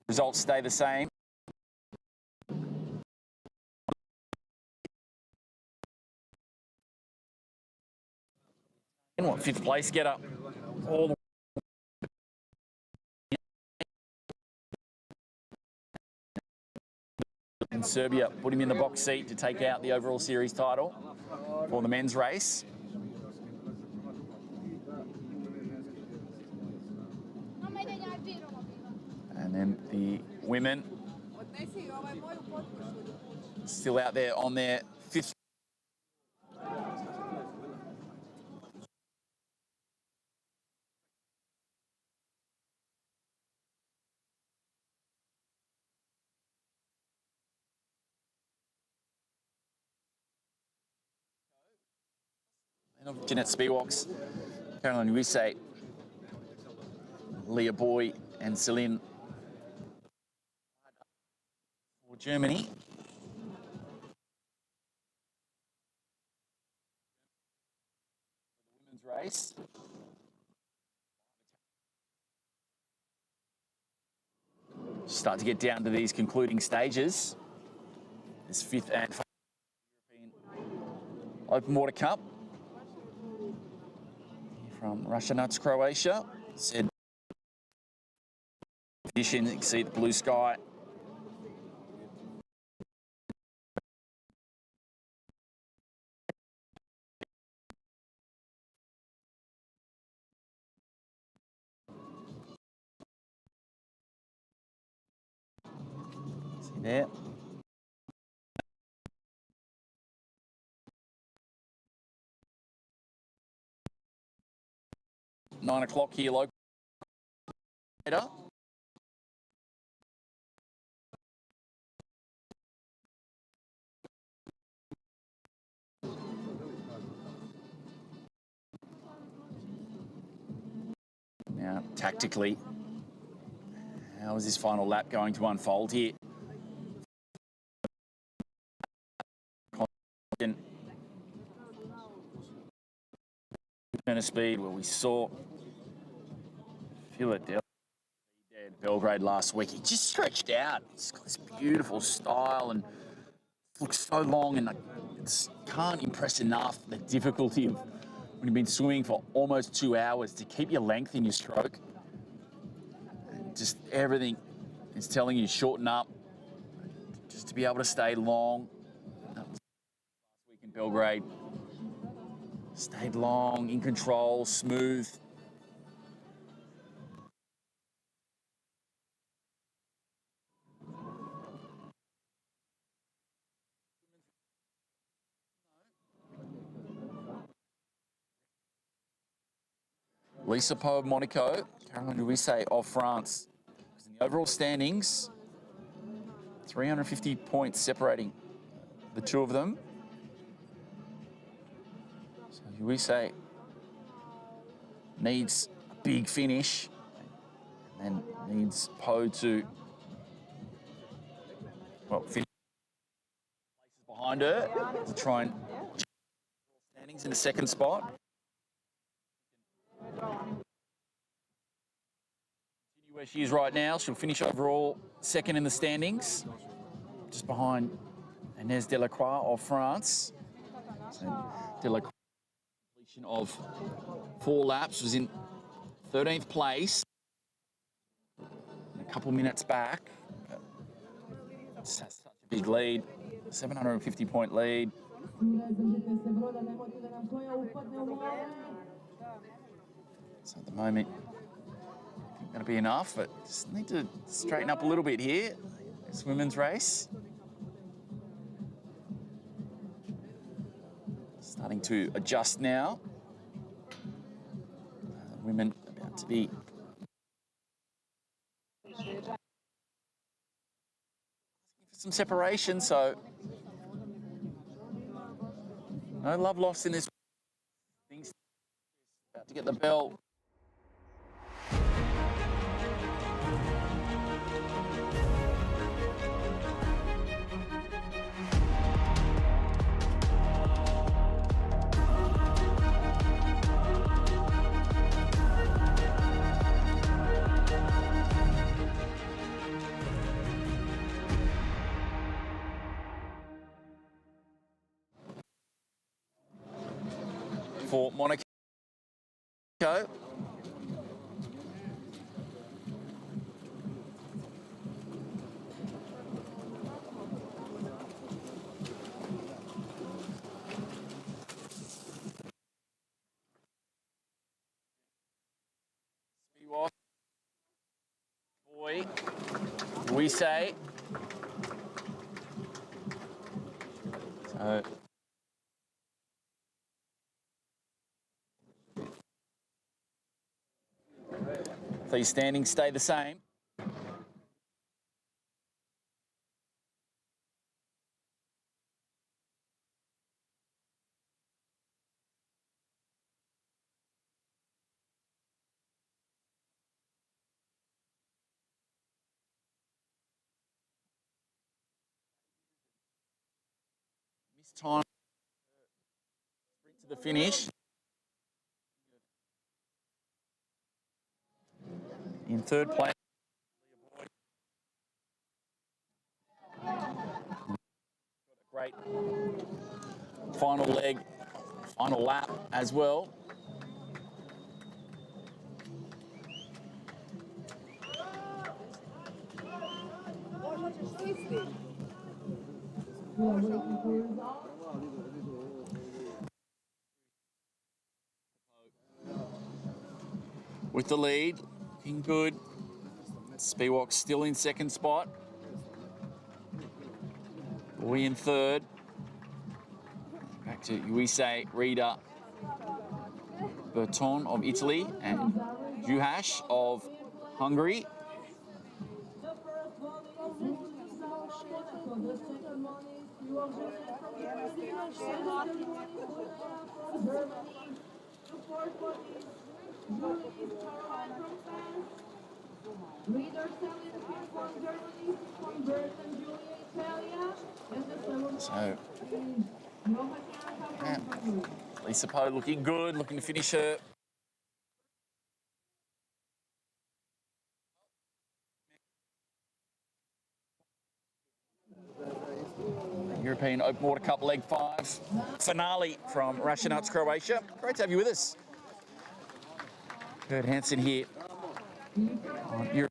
Results stay the same. And what, 5th place getter? All the in Serbia put him in the box seat to take out the overall series title for the men's race. And then the women still out there on their 5th. Jeanette Spiewaks, Caroline Wisse, Leah Boy and Celine for Germany. The women's race. Start to get down to these concluding stages. This 5th and European Open Water Cup. From Ražanac, Croatia, said condition, you can see the blue sky. See there. Nine o'clock here local. Now, tactically, how is this final lap going to unfold here? Of speed where we saw Philadelphia Belgrade last week. He just stretched out. He's got this beautiful style and looks so long, and it can't impress enough the difficulty of when you've been swimming for almost 2 hours to keep your length in your stroke. And just everything is telling you shorten up just to be able to stay long. Last week in Belgrade, stayed long, in control, smooth. Lisa Poe of Monaco, Caroline Wisse of France. In the overall standings, 350 points separating the two of them. So Wisse needs a big finish and then needs Poe to, well, finish places behind her to try and standings in the 2nd spot. Where she is right now, she'll finish overall 2nd in the standings, just behind Inès Delacroix of France. So Delacroix, completion of 4 laps, was in 13th place. A couple minutes back. Just has such a big lead, 750 point lead. So at the moment, going to be enough, but just need to straighten up a little bit here. This women's race. Starting to adjust now. Women about to be some separation, so no love lost in this. Things about to get the bell. For Monaco. Boy, we say. So. These standings stay the same. This time, sprint to the finish. In third place. Great final leg, final lap as well. With the lead, looking good. Spiewak's still in second spot. Boy in third. Back to Uise, Rita, Berton of Italy, and Juhasz of Hungary. So, yeah, Lisa Poe looking good, looking to finish her. European Open Water Cup Leg 5 finale from Ražanac, Croatia. Great to have you with us. Kurt Hansen here on your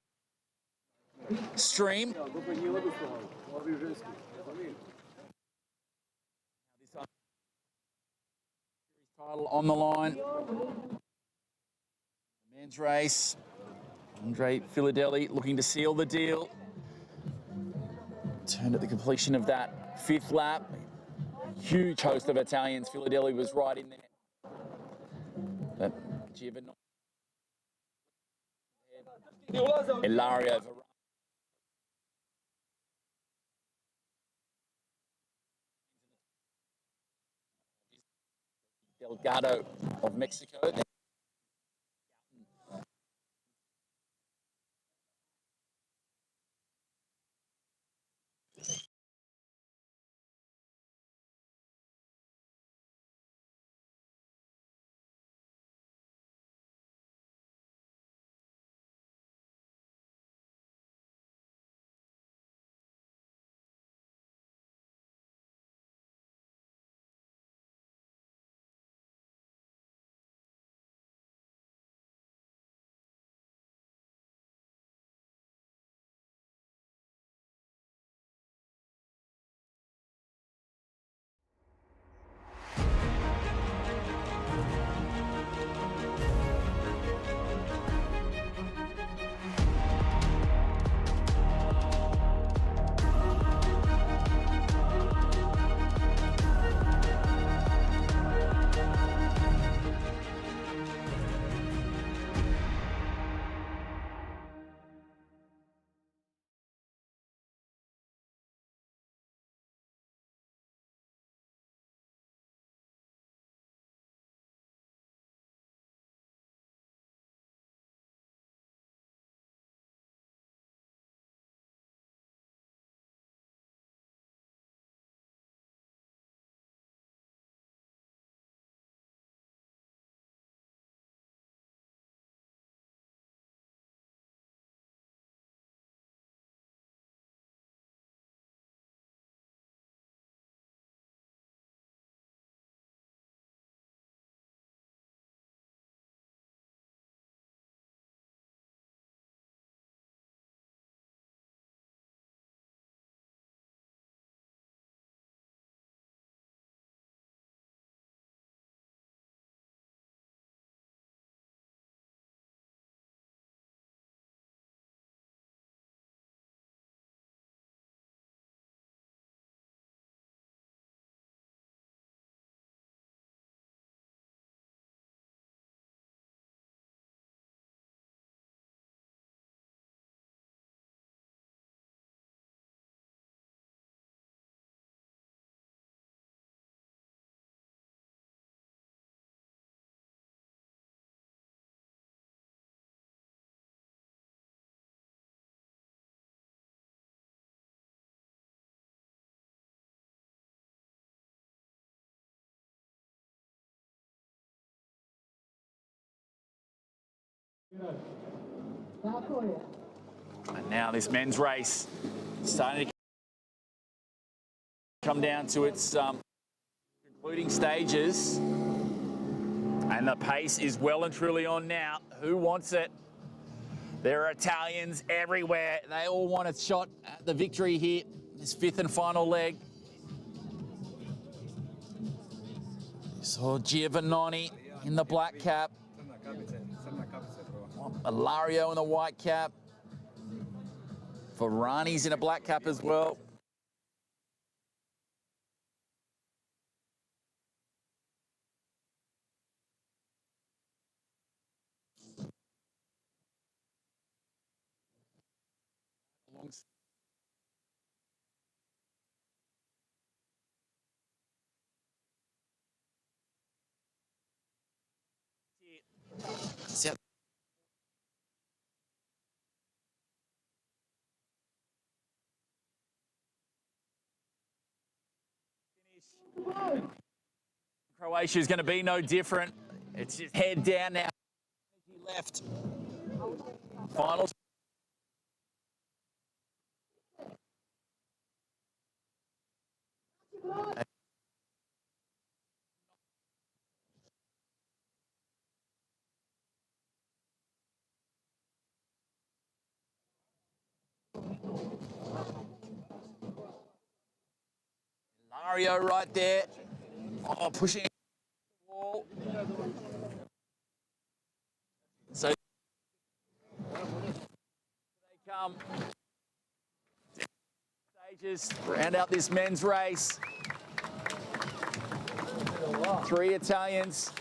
stream. Title on the line. The men's race. Andre Philadelli looking to seal the deal. Turned at the completion of that fifth lap. Huge host of Italians. Philadelli was right in there. But Ilario Delgado of Mexico. South Korea. And now this men's race starting to come down to its concluding stages. And the pace is well and truly on now. Who wants it? There are Italians everywhere. They all want a shot at the victory here. This fifth and final leg. So Giovannoni in the black cap. Ilario in the white cap. Varani's in a black cap as well. Croatia is going to be no different. It's just head down now. Left. Finals. Ilario right there. Oh, pushing the wall. So they come. Stages round out this men's race. 3 Italians.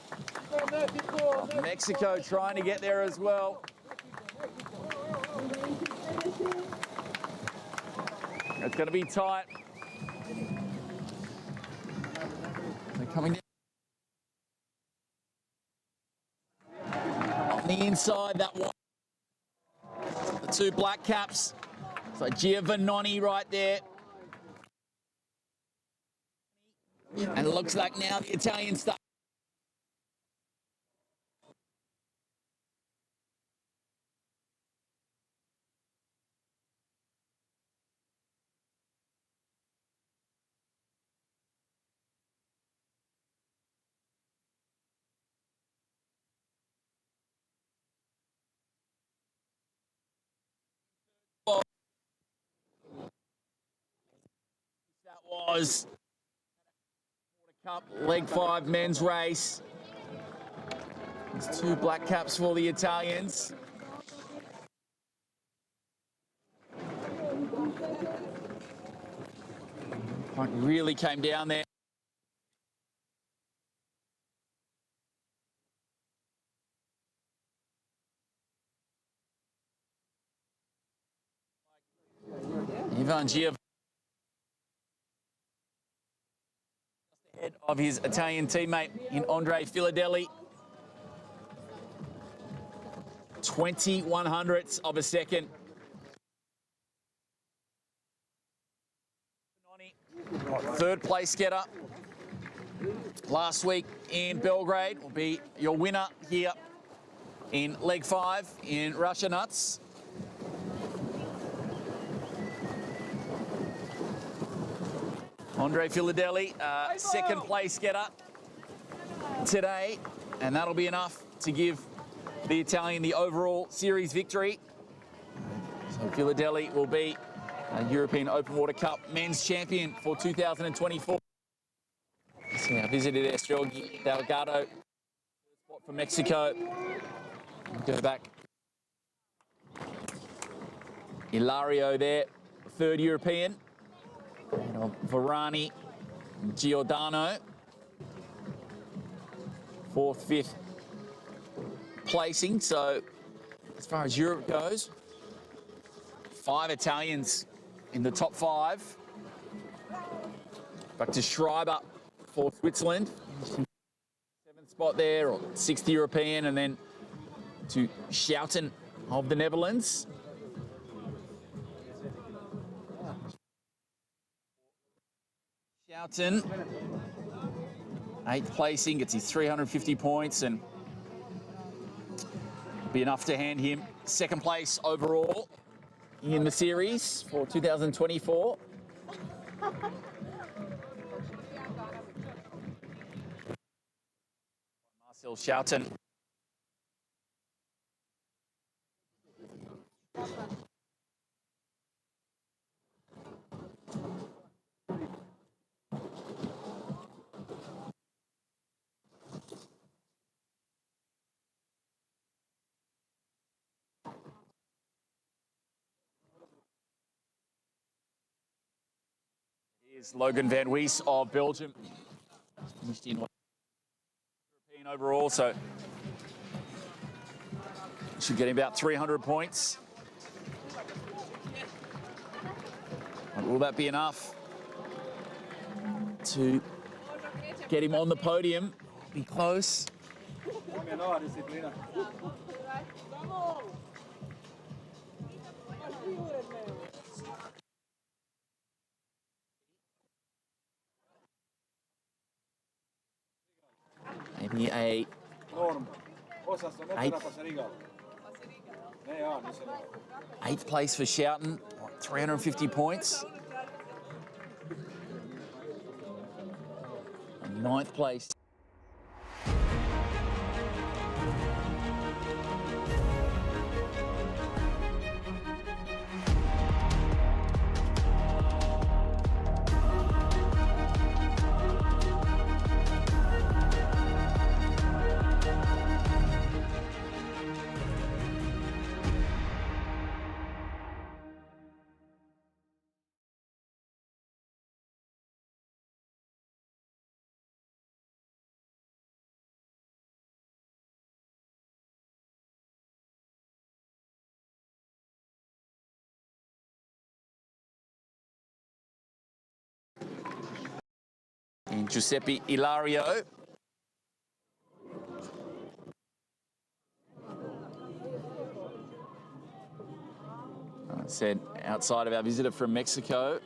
Mexico trying to get there as well. It's going to be tight. They're coming down. On the inside, that one. The 2 black caps. So Giovannoni right there. And it looks like now the Italian stuff. That was Cup Leg 5 men's race. There's 2 black caps for the Italians. Point really came down there. Ivan Giov. Ahead of his Italian teammate in Andre Filadelli. 20/100ths of a second. 3rd place getter last week in Belgrade will be your winner here in leg 5 in Ražanac. Andre Filadelli, 2nd place getter today, and that'll be enough to give the Italian the overall series victory. So Filadelli will be a European Open Water Cup men's champion for 2024. So I visited Estrella Delgado, spot for Mexico. Go back. Ilario there, 3rd European. Varani, Giordano, 4th, 5th placing. So as far as Europe goes, 5 Italians in the top 5. Back to Schreiber for Switzerland. 7th spot there, or 6th European, and then to Schouten of the Netherlands. Schouten, 8th placing, gets his 350 points, and be enough to hand him second place overall in the series for 2024. Marcel Schouten. Here's Logan Van Wees of Belgium. Finished in European overall, so should get him about 300 points. Will that be enough to get him on the podium? Be close. Maybe a eighth place for Schouten, 350 points. And ninth place. And Giuseppe Ilario. Said outside of our visitor from Mexico,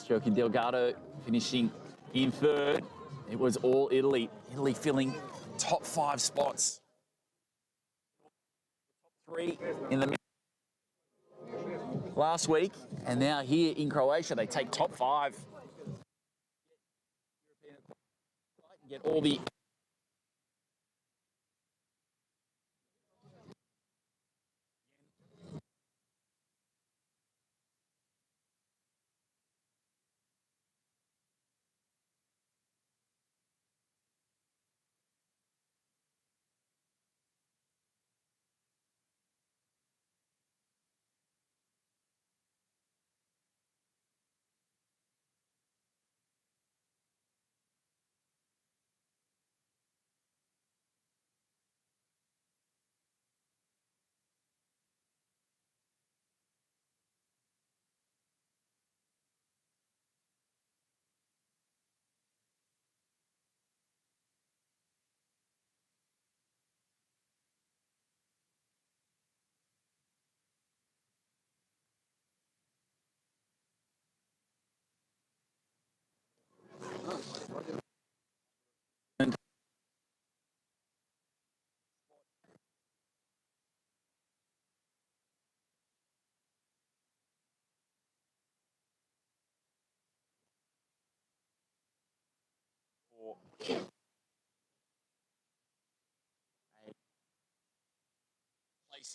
Joaquin Delgado finishing in third. It was all Italy. Italy filling top 5 spots. Top 3 in the last week, and now here in Croatia, they take top 5. Get all the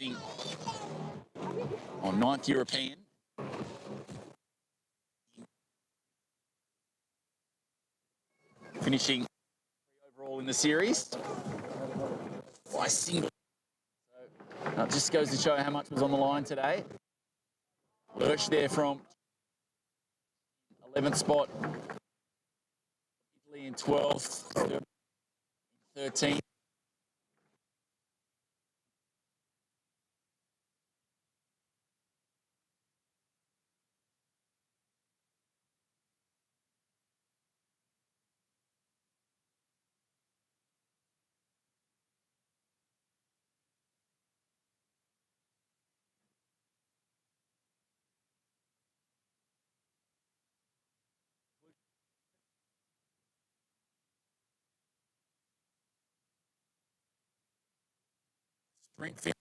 placing on 9th European. Finishing overall in the series by single. So that just goes to show how much was on the line today. Lurch there from 11th spot. Italy in 12th, 13th. sprint finish.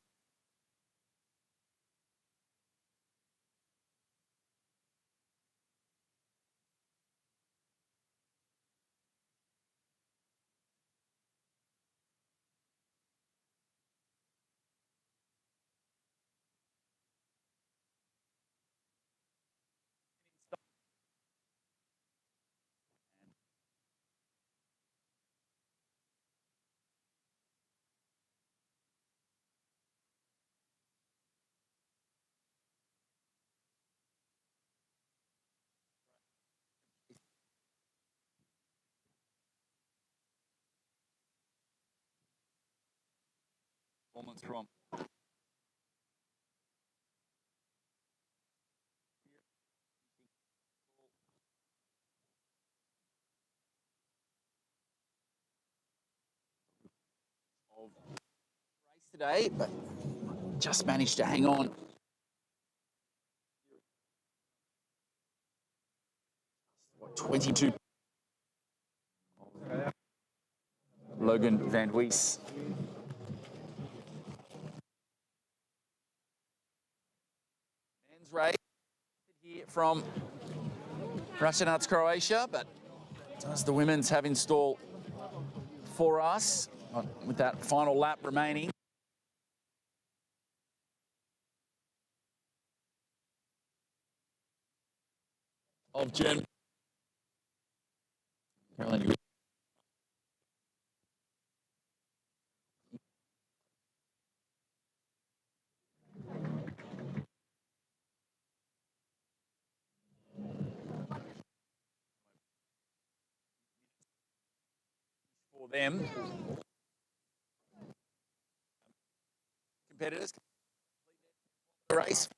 Performance from of race today, but just managed to hang on. What, 22. Logan Van Wees. Men's race here from Ražanac, Croatia, but does the women's have in store for us with that final lap remaining? Of Germany. Caroline, for them. Competitors the race.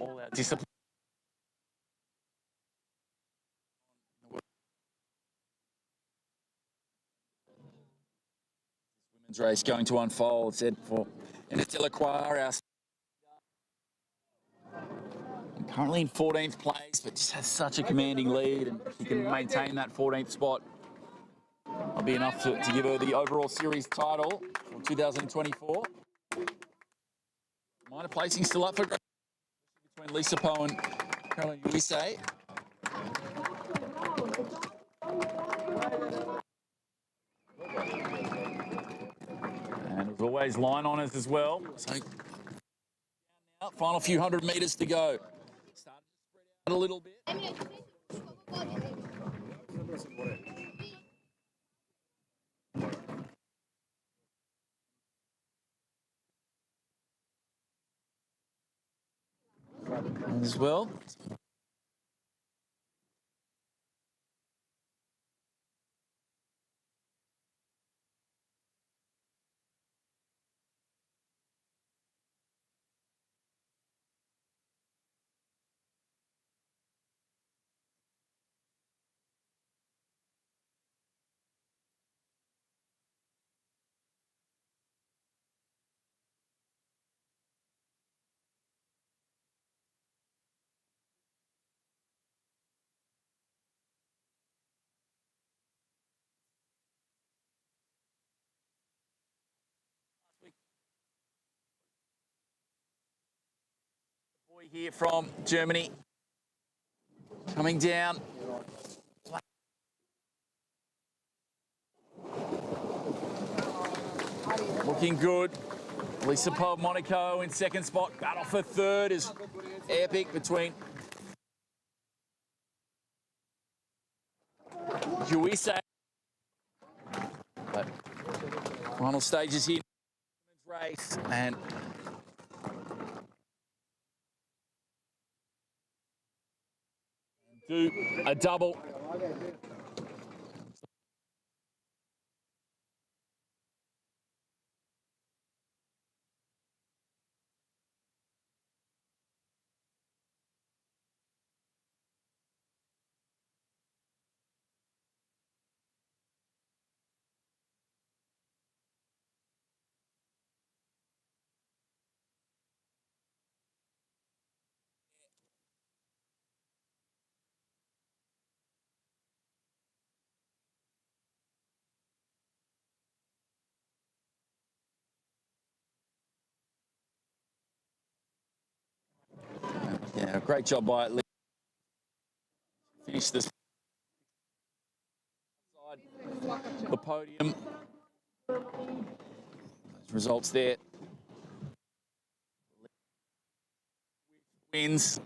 All our discipline. Women's race going to unfold, said for Delacroix, currently in 14th place, but just has such a commanding lead, and if he can maintain that 14th spot, that'll be enough to give her the overall series title for 2024. Minor placing still up for between Lisa Poe and Caroline Uise. And as always, line honors as well. So now, final few hundred meters to go. Started to spread out a little bit. As well. Boy here from Germany coming down. Looking good. Lisa Poe of Monaco in second spot. Battle for third is epic between Uise. But final stages here. Race and do a double. Great job by Lee. Finish this side the podium. Those results there. Wins.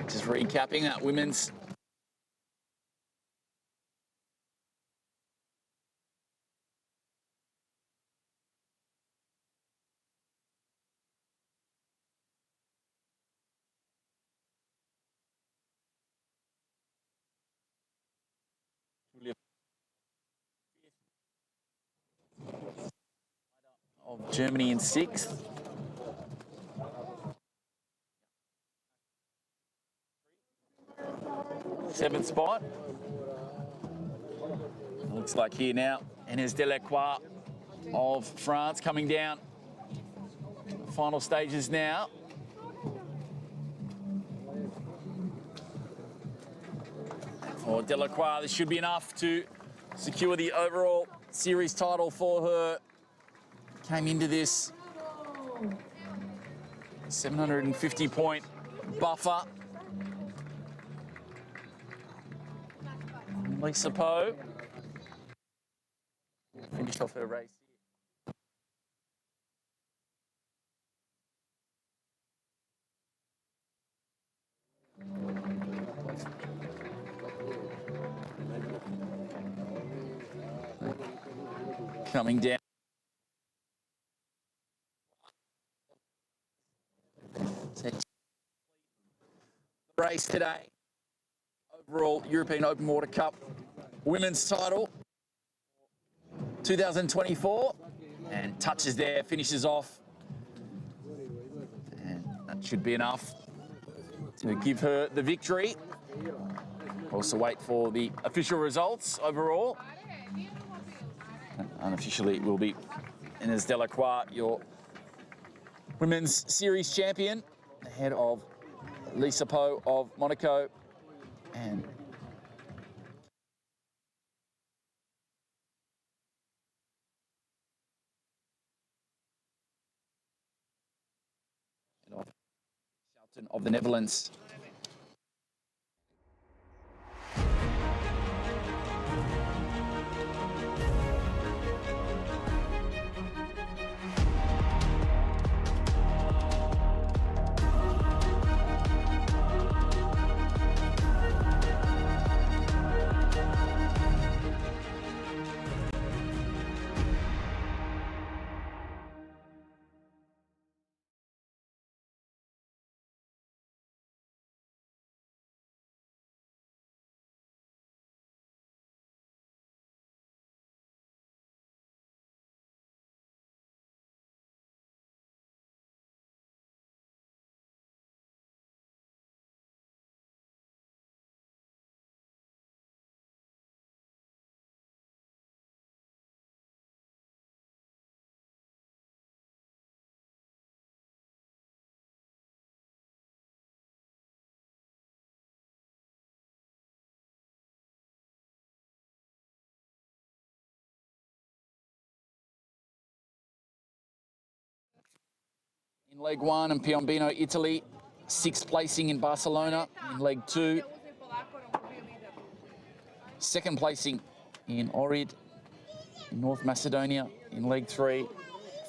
Just recapping that women's of Germany in 6th. Seventh spot. Looks like here now. Inès Delacroix of France coming down. Final stages now. For Delacroix, this should be enough to secure the overall series title for her. Came into this 750-point buffer. Lisa Poe finished off her race. Coming down. Race today. Overall European Open Water Cup women's title 2024, and touches there, finishes off, and that should be enough to give her the victory. Also wait for the official results overall. And unofficially it will be Inès Delacroix, your women's series champion, ahead of Lisa Poe of Monaco and of the Netherlands. in leg 1, and Piombino, Italy, 6th placing in Barcelona in leg 2. 2nd placing in Ohrid, in North Macedonia in leg 3.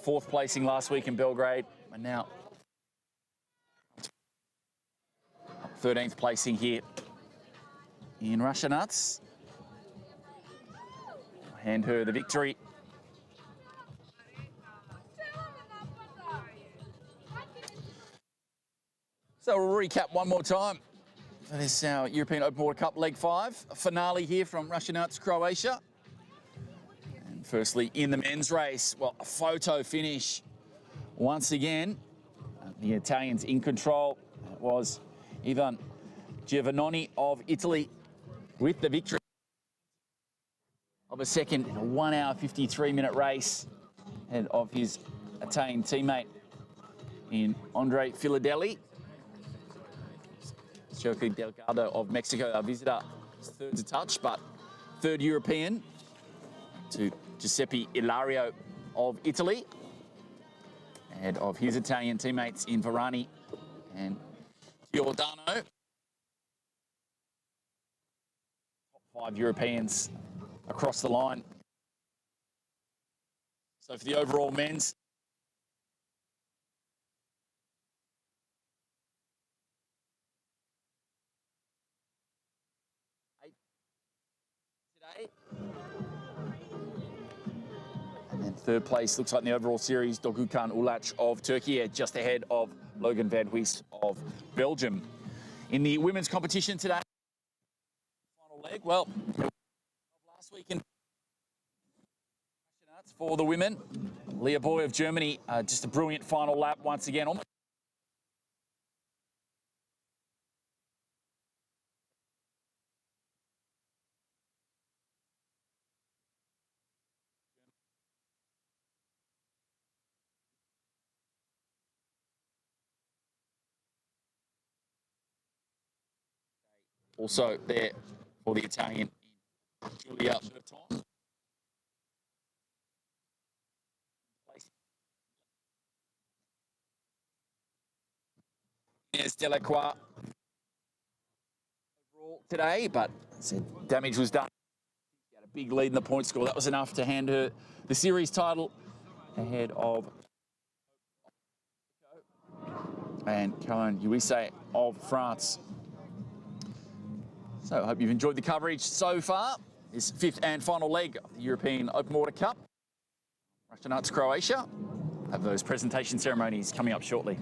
4th placing last week in Belgrade, and now 13th placing here in Ražanac. Hand her the victory. So we'll recap one more time for this European Open Water Cup Leg 5. A finale here from Ražanac, Croatia. And firstly, in the men's race, well, a photo finish once again. The Italians in control. It was Ivan Giovannoni of Italy with the victory of a second in a 1 hour 53-minute race ahead of his Italian teammate in Andre Filadelli. Sergio Delgado of Mexico, our visitor, is 3rd to touch, but 3rd European to Giuseppe Ilario of Italy, ahead of his Italian teammates in Varani and Giordano. Top 5 Europeans across the line. So for the overall men's, today. And then 3rd place looks like in the overall series, Dogukan Ulac of Turkey, just ahead of Logan Van Huis of Belgium. In the women's competition today, final leg, well, last weekend for the women, Leah Boy of Germany, just a brilliant final lap once again. Almost also there for the Italian Giulia Berton. Inez Delacroix overall today, but damage was done. She had a big lead in the point score. That was enough to hand her the series title ahead of and Caroline Uisse of France. So I hope you've enjoyed the coverage so far. This 5th and final leg of the European Open Water Cup. Ražanac, Croatia. Have those presentation ceremonies coming up shortly.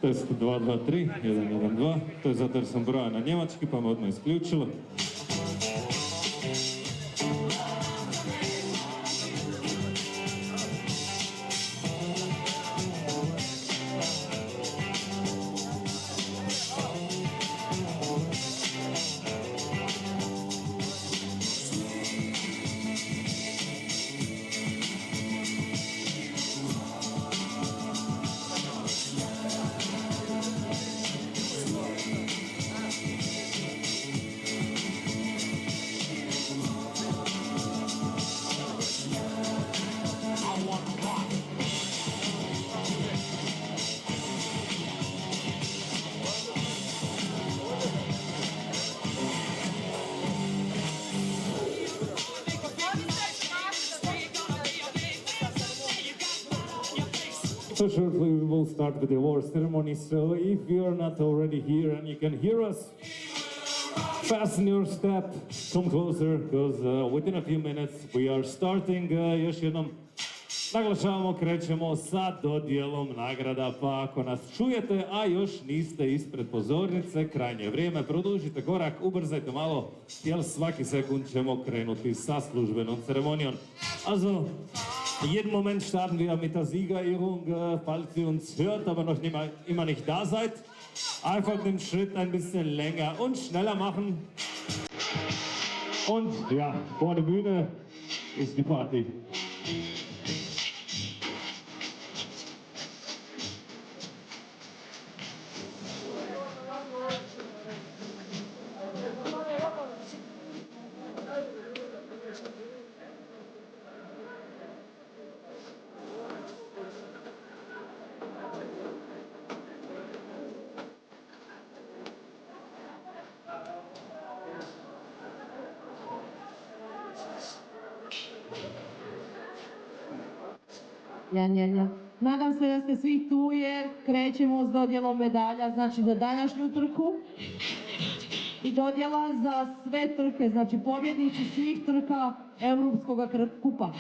Test 2, 2, 3, 1, 1, 2. To je zato jer sam broja na njemački pa me odmah isključilo. So shortly we will start with the award ceremony, so if you are not already here and you can hear us, fasten your step, come closer, because within a few minutes we are starting. Još jednom naglašavamo, krećemo sa dodjelom nagrada, pa ako nas čujete, a još niste ispred pozornice, krajnje je vrijeme, produžite korak, ubrzajte malo, jer svaki sekund ćemo krenuti sa službenom ceremonijom. Also, jeden Moment starten wir mit der Siegerehrung, falls ihr uns hört, aber noch immer nicht da seid. Einfach den Schritt ein bisschen länger und schneller machen. Und ja, vor der Bühne ist die Party. Nadam se da ste svi tu jer krećemo s dodjelom medalja, znači za današnju trku i dodjela za sve trke, znači pobjednici svih trka Europskog kupa.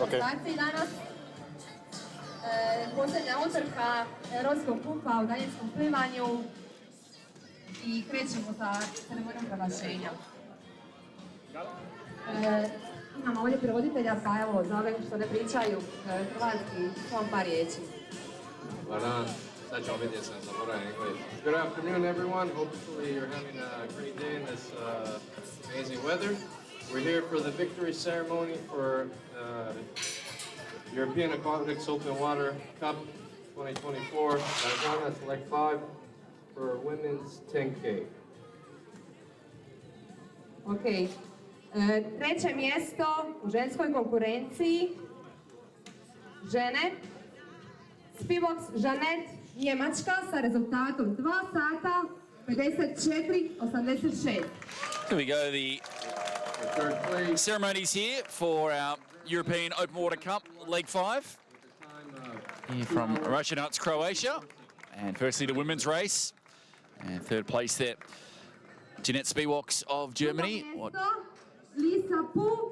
reprezentaciji danas. Posljednja utrka Europskog kupa u daljinskom plivanju i krećemo sa ceremonijom proglašenja. Imamo ovdje prevoditelja, pa evo, za ove što ne pričaju hrvatski, samo par riječi. Good afternoon, everyone. Hopefully you're having a great day in this amazing weather. We're here for the victory ceremony for the European Aquatics Open Water Cup 2024. Ražanac leg 5 for women's 10K. Ok. Treće mjesto u ženskoj konkurenciji žene. Spivok Žanet, Njemačka sa rezultatom 2 sata 54:86. Here we go, the ceremonies here for our European Open Water Cup Leg 5. Here from Ražanac, Croatia. And firstly, the women's race. And third place there, Jeanette Spiewaks of Germany.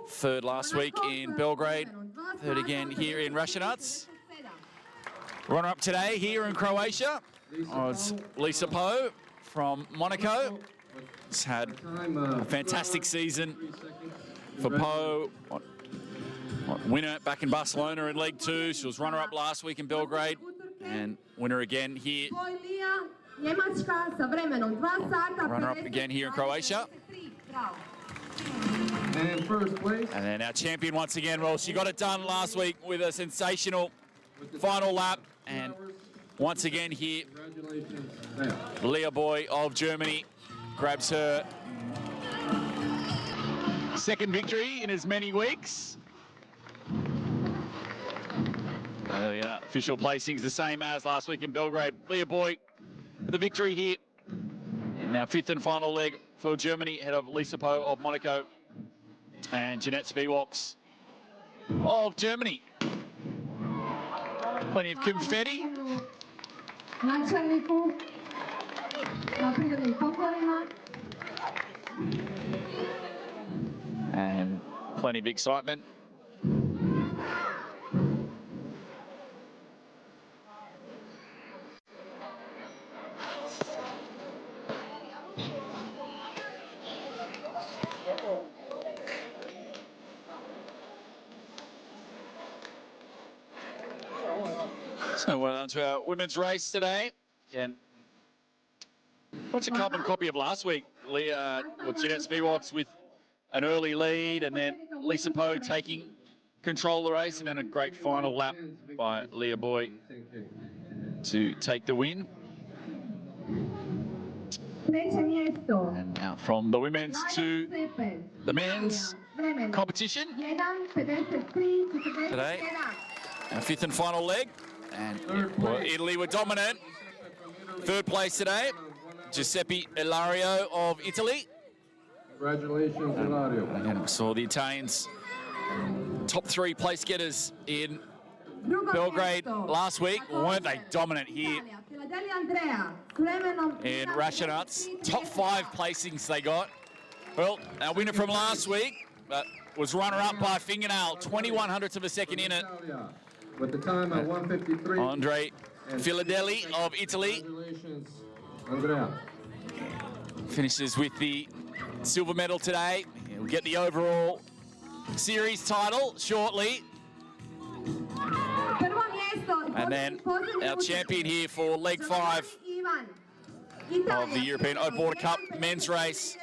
Third last week in Belgrade. Third again here in Ražanac. Runner-up today here in Croatia was Lisa Poe from Monaco. She's had a fantastic season for Poe. Winner back in Barcelona in Leg 2. She was runner-up last week in Belgrade and winner again here. Runner-up again here in Croatia. And first place. And then our champion once again, well, she got it done last week with a sensational final lap. And once again here, Leah Boy of Germany grabs her second victory in as many weeks. Yeah, official placings the same as last week in Belgrade. Leah Boy, the victory here. And our fifth and final leg for Germany, ahead of Lisa Poe of Monaco and Jeanette Spiewaks of Germany. Plenty of confetti. And plenty of excitement. So well done to our women's race today. And what's a carbon copy of last week? Leah, Jeanette Spiewaks with an early lead, and then Lisa Poe taking control of the race, and then a great final lap by Leah Boy to take the win. And now from the women's to the men's competition today. Our fifth and final leg. And well, Italy were dominant. Third place today, Giuseppe Ilario of Italy. Congratulations, Ilario. And we saw the Italians, top 3 place getters in Belgrade last week. Weren't they dominant here in Ražanac? Top 5 placings they got. Well, our winner from last week was runner-up by a fingernail, 21/100 of a second in it. With the time at 1:53. Andre Filadelli of Italy. Congratulations, Andrea. Finishes with the silver medal today. He'll get the overall series title shortly. And then our champion here for leg 5 of the European Open Water Cup men's race,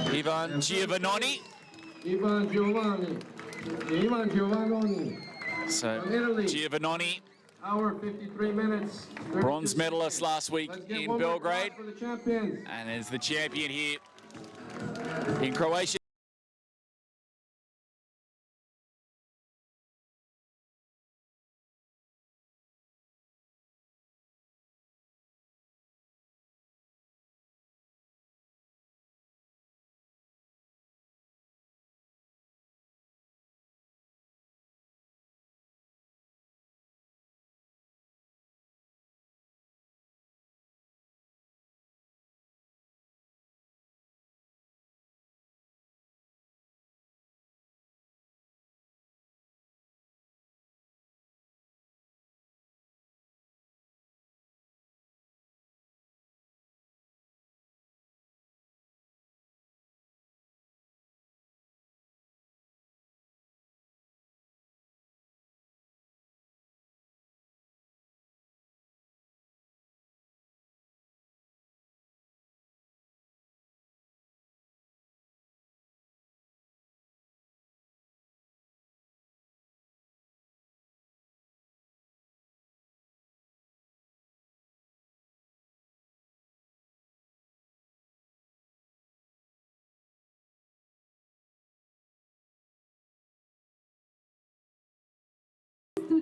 Ivan Giovannoni. Ivan Giovannoni. So Giovannoni, hour 53 minutes. bronze medalist last week in Belgrade, For the champions. and is the champion here in Croatia.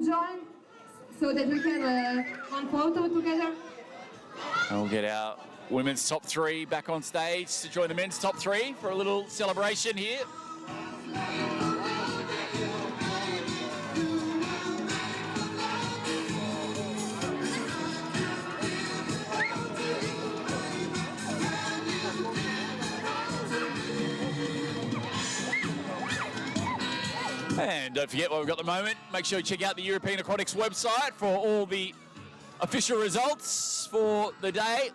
join so that we have one photo together? And we'll get our women's top three back on stage to join the men's top three for a little celebration here. And don't forget, while we've got the moment, make sure you check out the European Aquatics website for all the official results for the day,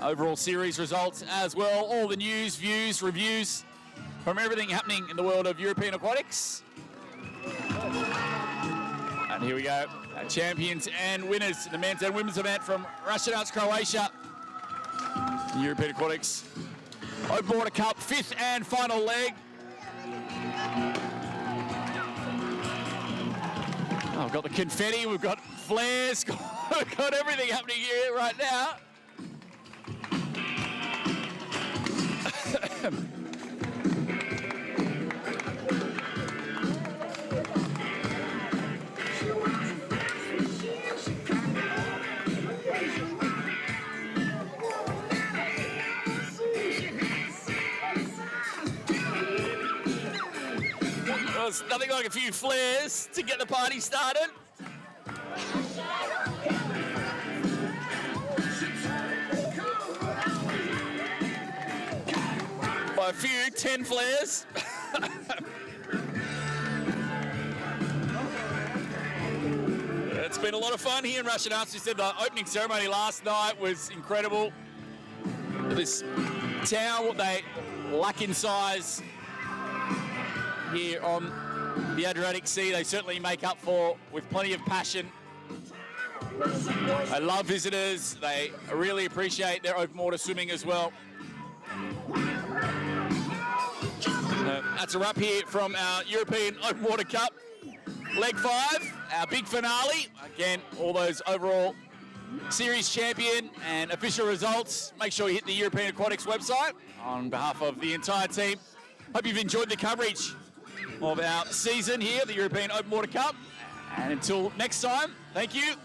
overall series results as well, all the news, views, reviews from everything happening in the world of European Aquatics. And here we go, our champions and winners in the men's and women's event from Ražanac, Croatia. European Aquatics Open Water Cup, 5th and final leg. Oh, we've got the confetti, we've got flares, we've got everything happening here right now. It's nothing like a few flares to get the party started. By a few, 10 flares. It's been a lot of fun here in Ražanac. We said the opening ceremony last night was incredible. This town, what they lack in size here on the Adriatic Sea, they certainly make up for with plenty of passion. They love visitors. They really appreciate their open water swimming as well. That's a wrap here from our European Open Water Cup Leg 5, our big finale. Again, all those overall series champion and official results. Make sure you hit the European Aquatics website on behalf of the entire team. Hope you've enjoyed the coverage of our season here, the European Open Water Cup. And until next time, thank you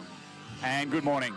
and good morning.